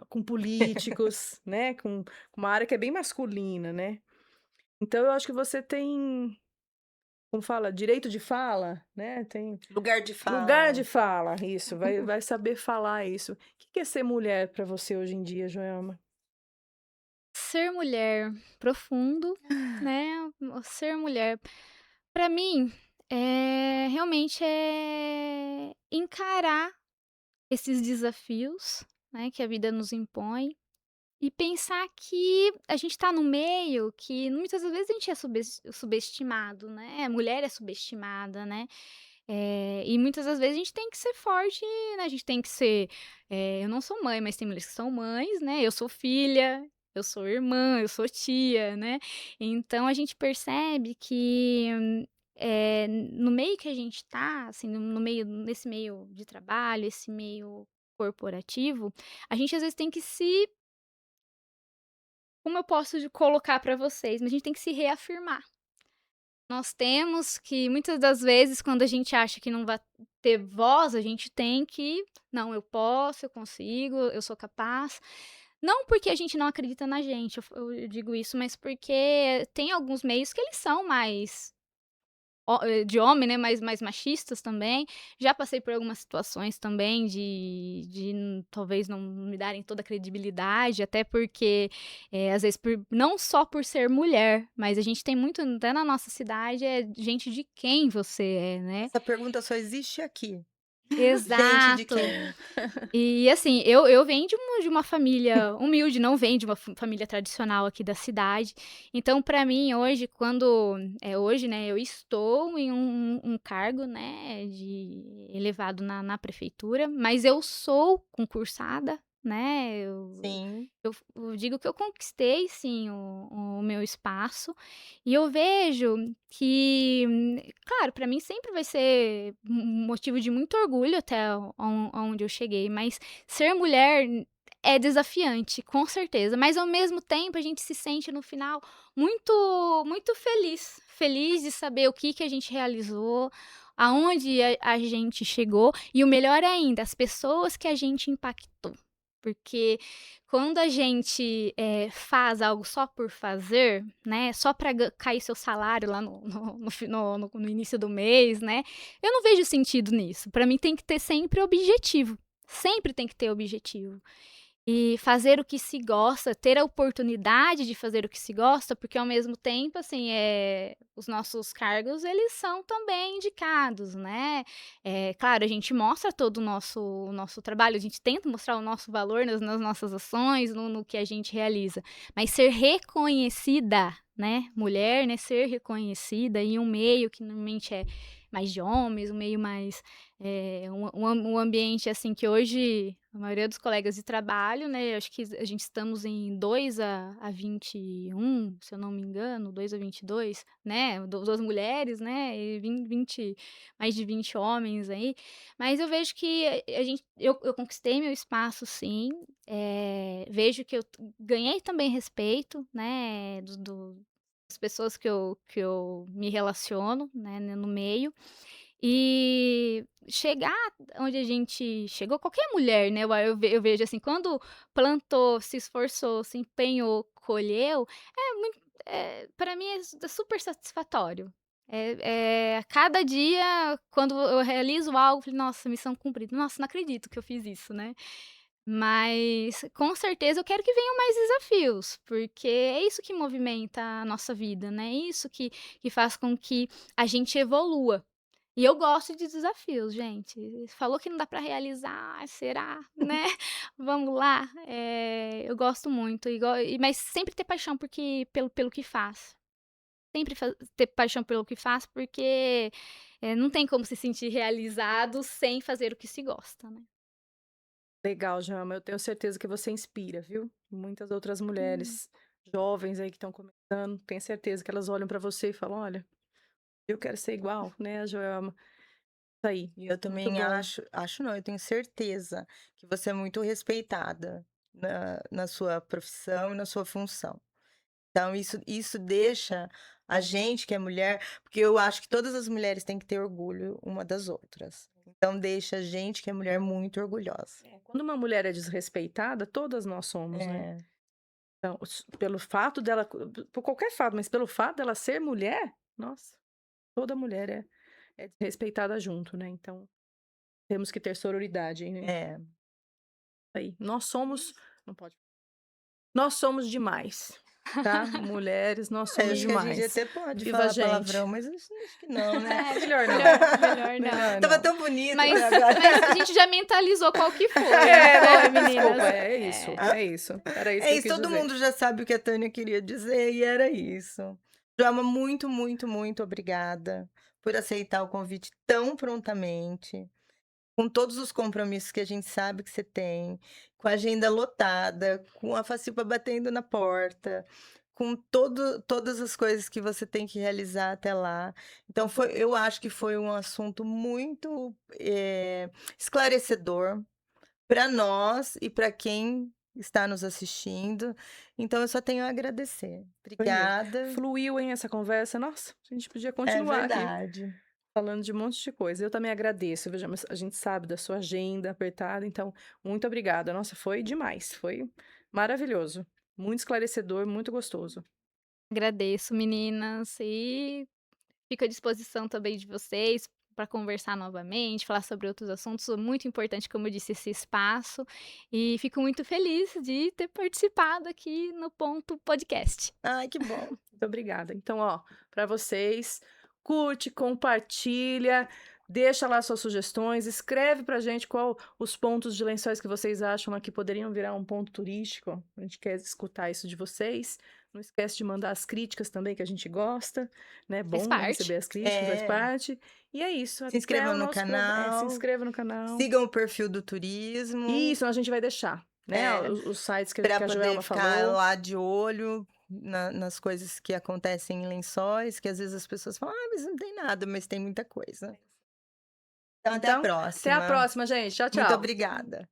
com políticos, né, com uma área que é bem masculina, né. Então eu acho que você tem, como fala, direito de fala, né, tem Lugar de lugar fala. de fala, isso, vai saber falar isso. O que é ser mulher para você hoje em dia, Joelma? Ser mulher profundo, né, ser mulher, para mim, realmente é encarar esses desafios, né, que a vida nos impõe e pensar que a gente está no meio que muitas das vezes a gente é subestimado, né, a mulher é subestimada, né, e muitas das vezes a gente tem que ser forte, né, a gente tem que ser, eu não sou mãe, mas tem mulheres que são mães, né, eu sou filha, eu sou irmã, eu sou tia, né, então a gente percebe que, no meio que a gente tá, assim, no meio nesse meio de trabalho, esse meio corporativo, a gente às vezes tem que se como eu posso colocar para vocês? Mas a gente tem que se reafirmar. Nós temos que muitas das vezes quando a gente acha que não vai ter voz, a gente tem que: "Não, eu posso, eu consigo, eu sou capaz". Não porque a gente não acredita na gente, eu digo isso, mas porque tem alguns meios que eles são mais de homem, né, mais machistas também. Já passei por algumas situações também de talvez não me darem toda a credibilidade, até porque, às vezes não só por ser mulher, mas a gente tem muito até na nossa cidade, gente de quem você é, né. Essa pergunta só existe aqui. Gente de Exato. quem? E assim, eu venho de uma família humilde, não venho de uma família tradicional aqui da cidade. Então para mim hoje quando hoje, né, eu estou em um cargo, né, de elevado na prefeitura, mas eu sou concursada, né, Sim, eu digo que eu conquistei sim o meu espaço, e eu vejo que, claro, para mim sempre vai ser motivo de muito orgulho até aonde eu cheguei, mas ser mulher é desafiante, com certeza, mas ao mesmo tempo a gente se sente no final muito feliz, feliz de saber o que a gente realizou, aonde a gente chegou e o melhor ainda, as pessoas que a gente impactou. Porque quando a gente, faz algo só por fazer, né, só para cair seu salário lá no início do mês, né, eu não vejo sentido nisso. Para mim tem que ter sempre objetivo, sempre tem que ter objetivo. E fazer o que se gosta, ter a oportunidade de fazer o que se gosta, porque ao mesmo tempo, assim, os nossos cargos eles são também indicados, né. Claro, a gente mostra todo o nosso trabalho, a gente tenta mostrar o nosso valor nas nossas ações, no que a gente realiza, mas ser reconhecida, né, mulher, né, ser reconhecida em um meio que normalmente é mais de homens, um meio mais, um ambiente, assim, que hoje a maioria dos colegas de trabalho, né, acho que a gente estamos em 2 a 21, se eu não me engano, 2 a 22, né, 2 mulheres, né, e 20 mais de 20 homens aí, mas eu vejo que a gente eu conquistei meu espaço sim, vejo que eu ganhei também respeito, né, das pessoas que eu me relaciono, né, no meio, e chegar onde a gente chegou, qualquer mulher, né, eu vejo assim, quando plantou, se esforçou, se empenhou, colheu, é muito pra mim é super satisfatório. A cada dia, quando eu realizo algo, eu falei: "Nossa, missão cumprida. Nossa, não acredito que eu fiz isso", né. Mas, com certeza, eu quero que venham mais desafios, porque é isso que movimenta a nossa vida, né, é isso que faz com que a gente evolua. E eu gosto de desafios, gente. Falou que não dá para realizar, será, né? Vamos lá. Eu gosto muito, mas sempre ter paixão pelo que faz. Sempre ter paixão pelo que faz, porque, não tem como se sentir realizado sem fazer o que se gosta, né. Legal, Jama. Eu tenho certeza que você inspira, viu? Muitas outras Hum. mulheres jovens aí que estão começando, tenho certeza que elas olham para você e falam: olha, eu quero ser igual, né, a Joelma? Isso aí, E eu muito também bom. acho não, eu tenho certeza que você é muito respeitada na sua profissão e na sua função. Então isso deixa a gente que é mulher, porque eu acho que todas as mulheres têm que ter orgulho uma das outras. Então deixa a gente que é mulher muito orgulhosa. Quando uma mulher é desrespeitada, todas nós somos, né? É, Então, pelo fato dela, por qualquer fato, mas pelo fato dela ser mulher, nossa, toda mulher é desrespeitada junto, né? Então, temos que ter sororidade, né? é. Aí, nós somos, não pode, nós somos demais, tá? Mulheres, nós É, somos acho que a gente demais. até pode Viva a falar palavrão, gente. mas acho que não, né? É, Melhor não. melhor não. Melhor Tava não. tão bonito Mas até agora. mas a gente já mentalizou qual que foi, É, não foi, né? Desculpa, meninas? é isso, é isso. Era isso É que eu isso, quis todo dizer. mundo já sabe o que a Tânia queria dizer e era isso. Joelma, muito, muito, muito obrigada por aceitar o convite tão prontamente, com todos os compromissos que a gente sabe que você tem, com a agenda lotada, com a Facipa batendo na porta, com todas as coisas que você tem que realizar até lá. Então, eu acho que foi um assunto muito esclarecedor para nós e para quem está nos assistindo. Então, eu só tenho a agradecer. Foi mesmo. Obrigada. Fluiu, hein, essa conversa? Nossa, a gente podia É continuar aqui verdade. falando de um monte de coisa. Eu também agradeço, veja, mas a gente sabe da sua agenda apertada, então, muito obrigada. Nossa, foi demais, foi maravilhoso. Muito esclarecedor, muito gostoso. Agradeço, meninas, e fico à disposição também de vocês para conversar novamente, falar sobre outros assuntos. Muito importante, como eu disse, esse espaço. E fico muito feliz de ter participado aqui no Ponto Podcast. Ai, que bom. Muito obrigada. Então, ó, para vocês, curte, compartilha, deixa lá suas sugestões, escreve pra gente qual os pontos de Lençóis que vocês acham que poderiam virar um ponto turístico. A gente quer escutar isso de vocês. Não esquece de mandar as críticas também, que a gente gosta, né? Faz Bom, né, receber parte. as críticas, faz É. parte. E é isso, Se até inscrevam o no nosso se canal, inscreva no canal. sigam o perfil do turismo. Isso, a gente vai deixar, né? É, Os sites que para a poder Joelma ficar falou. lá de olho nas coisas que acontecem em Lençóis, que às vezes as pessoas falam, ah, mas não tem nada, mas tem muita coisa. Então, até a Então, até a próxima. próxima, gente. Tchau, Muito tchau. obrigada.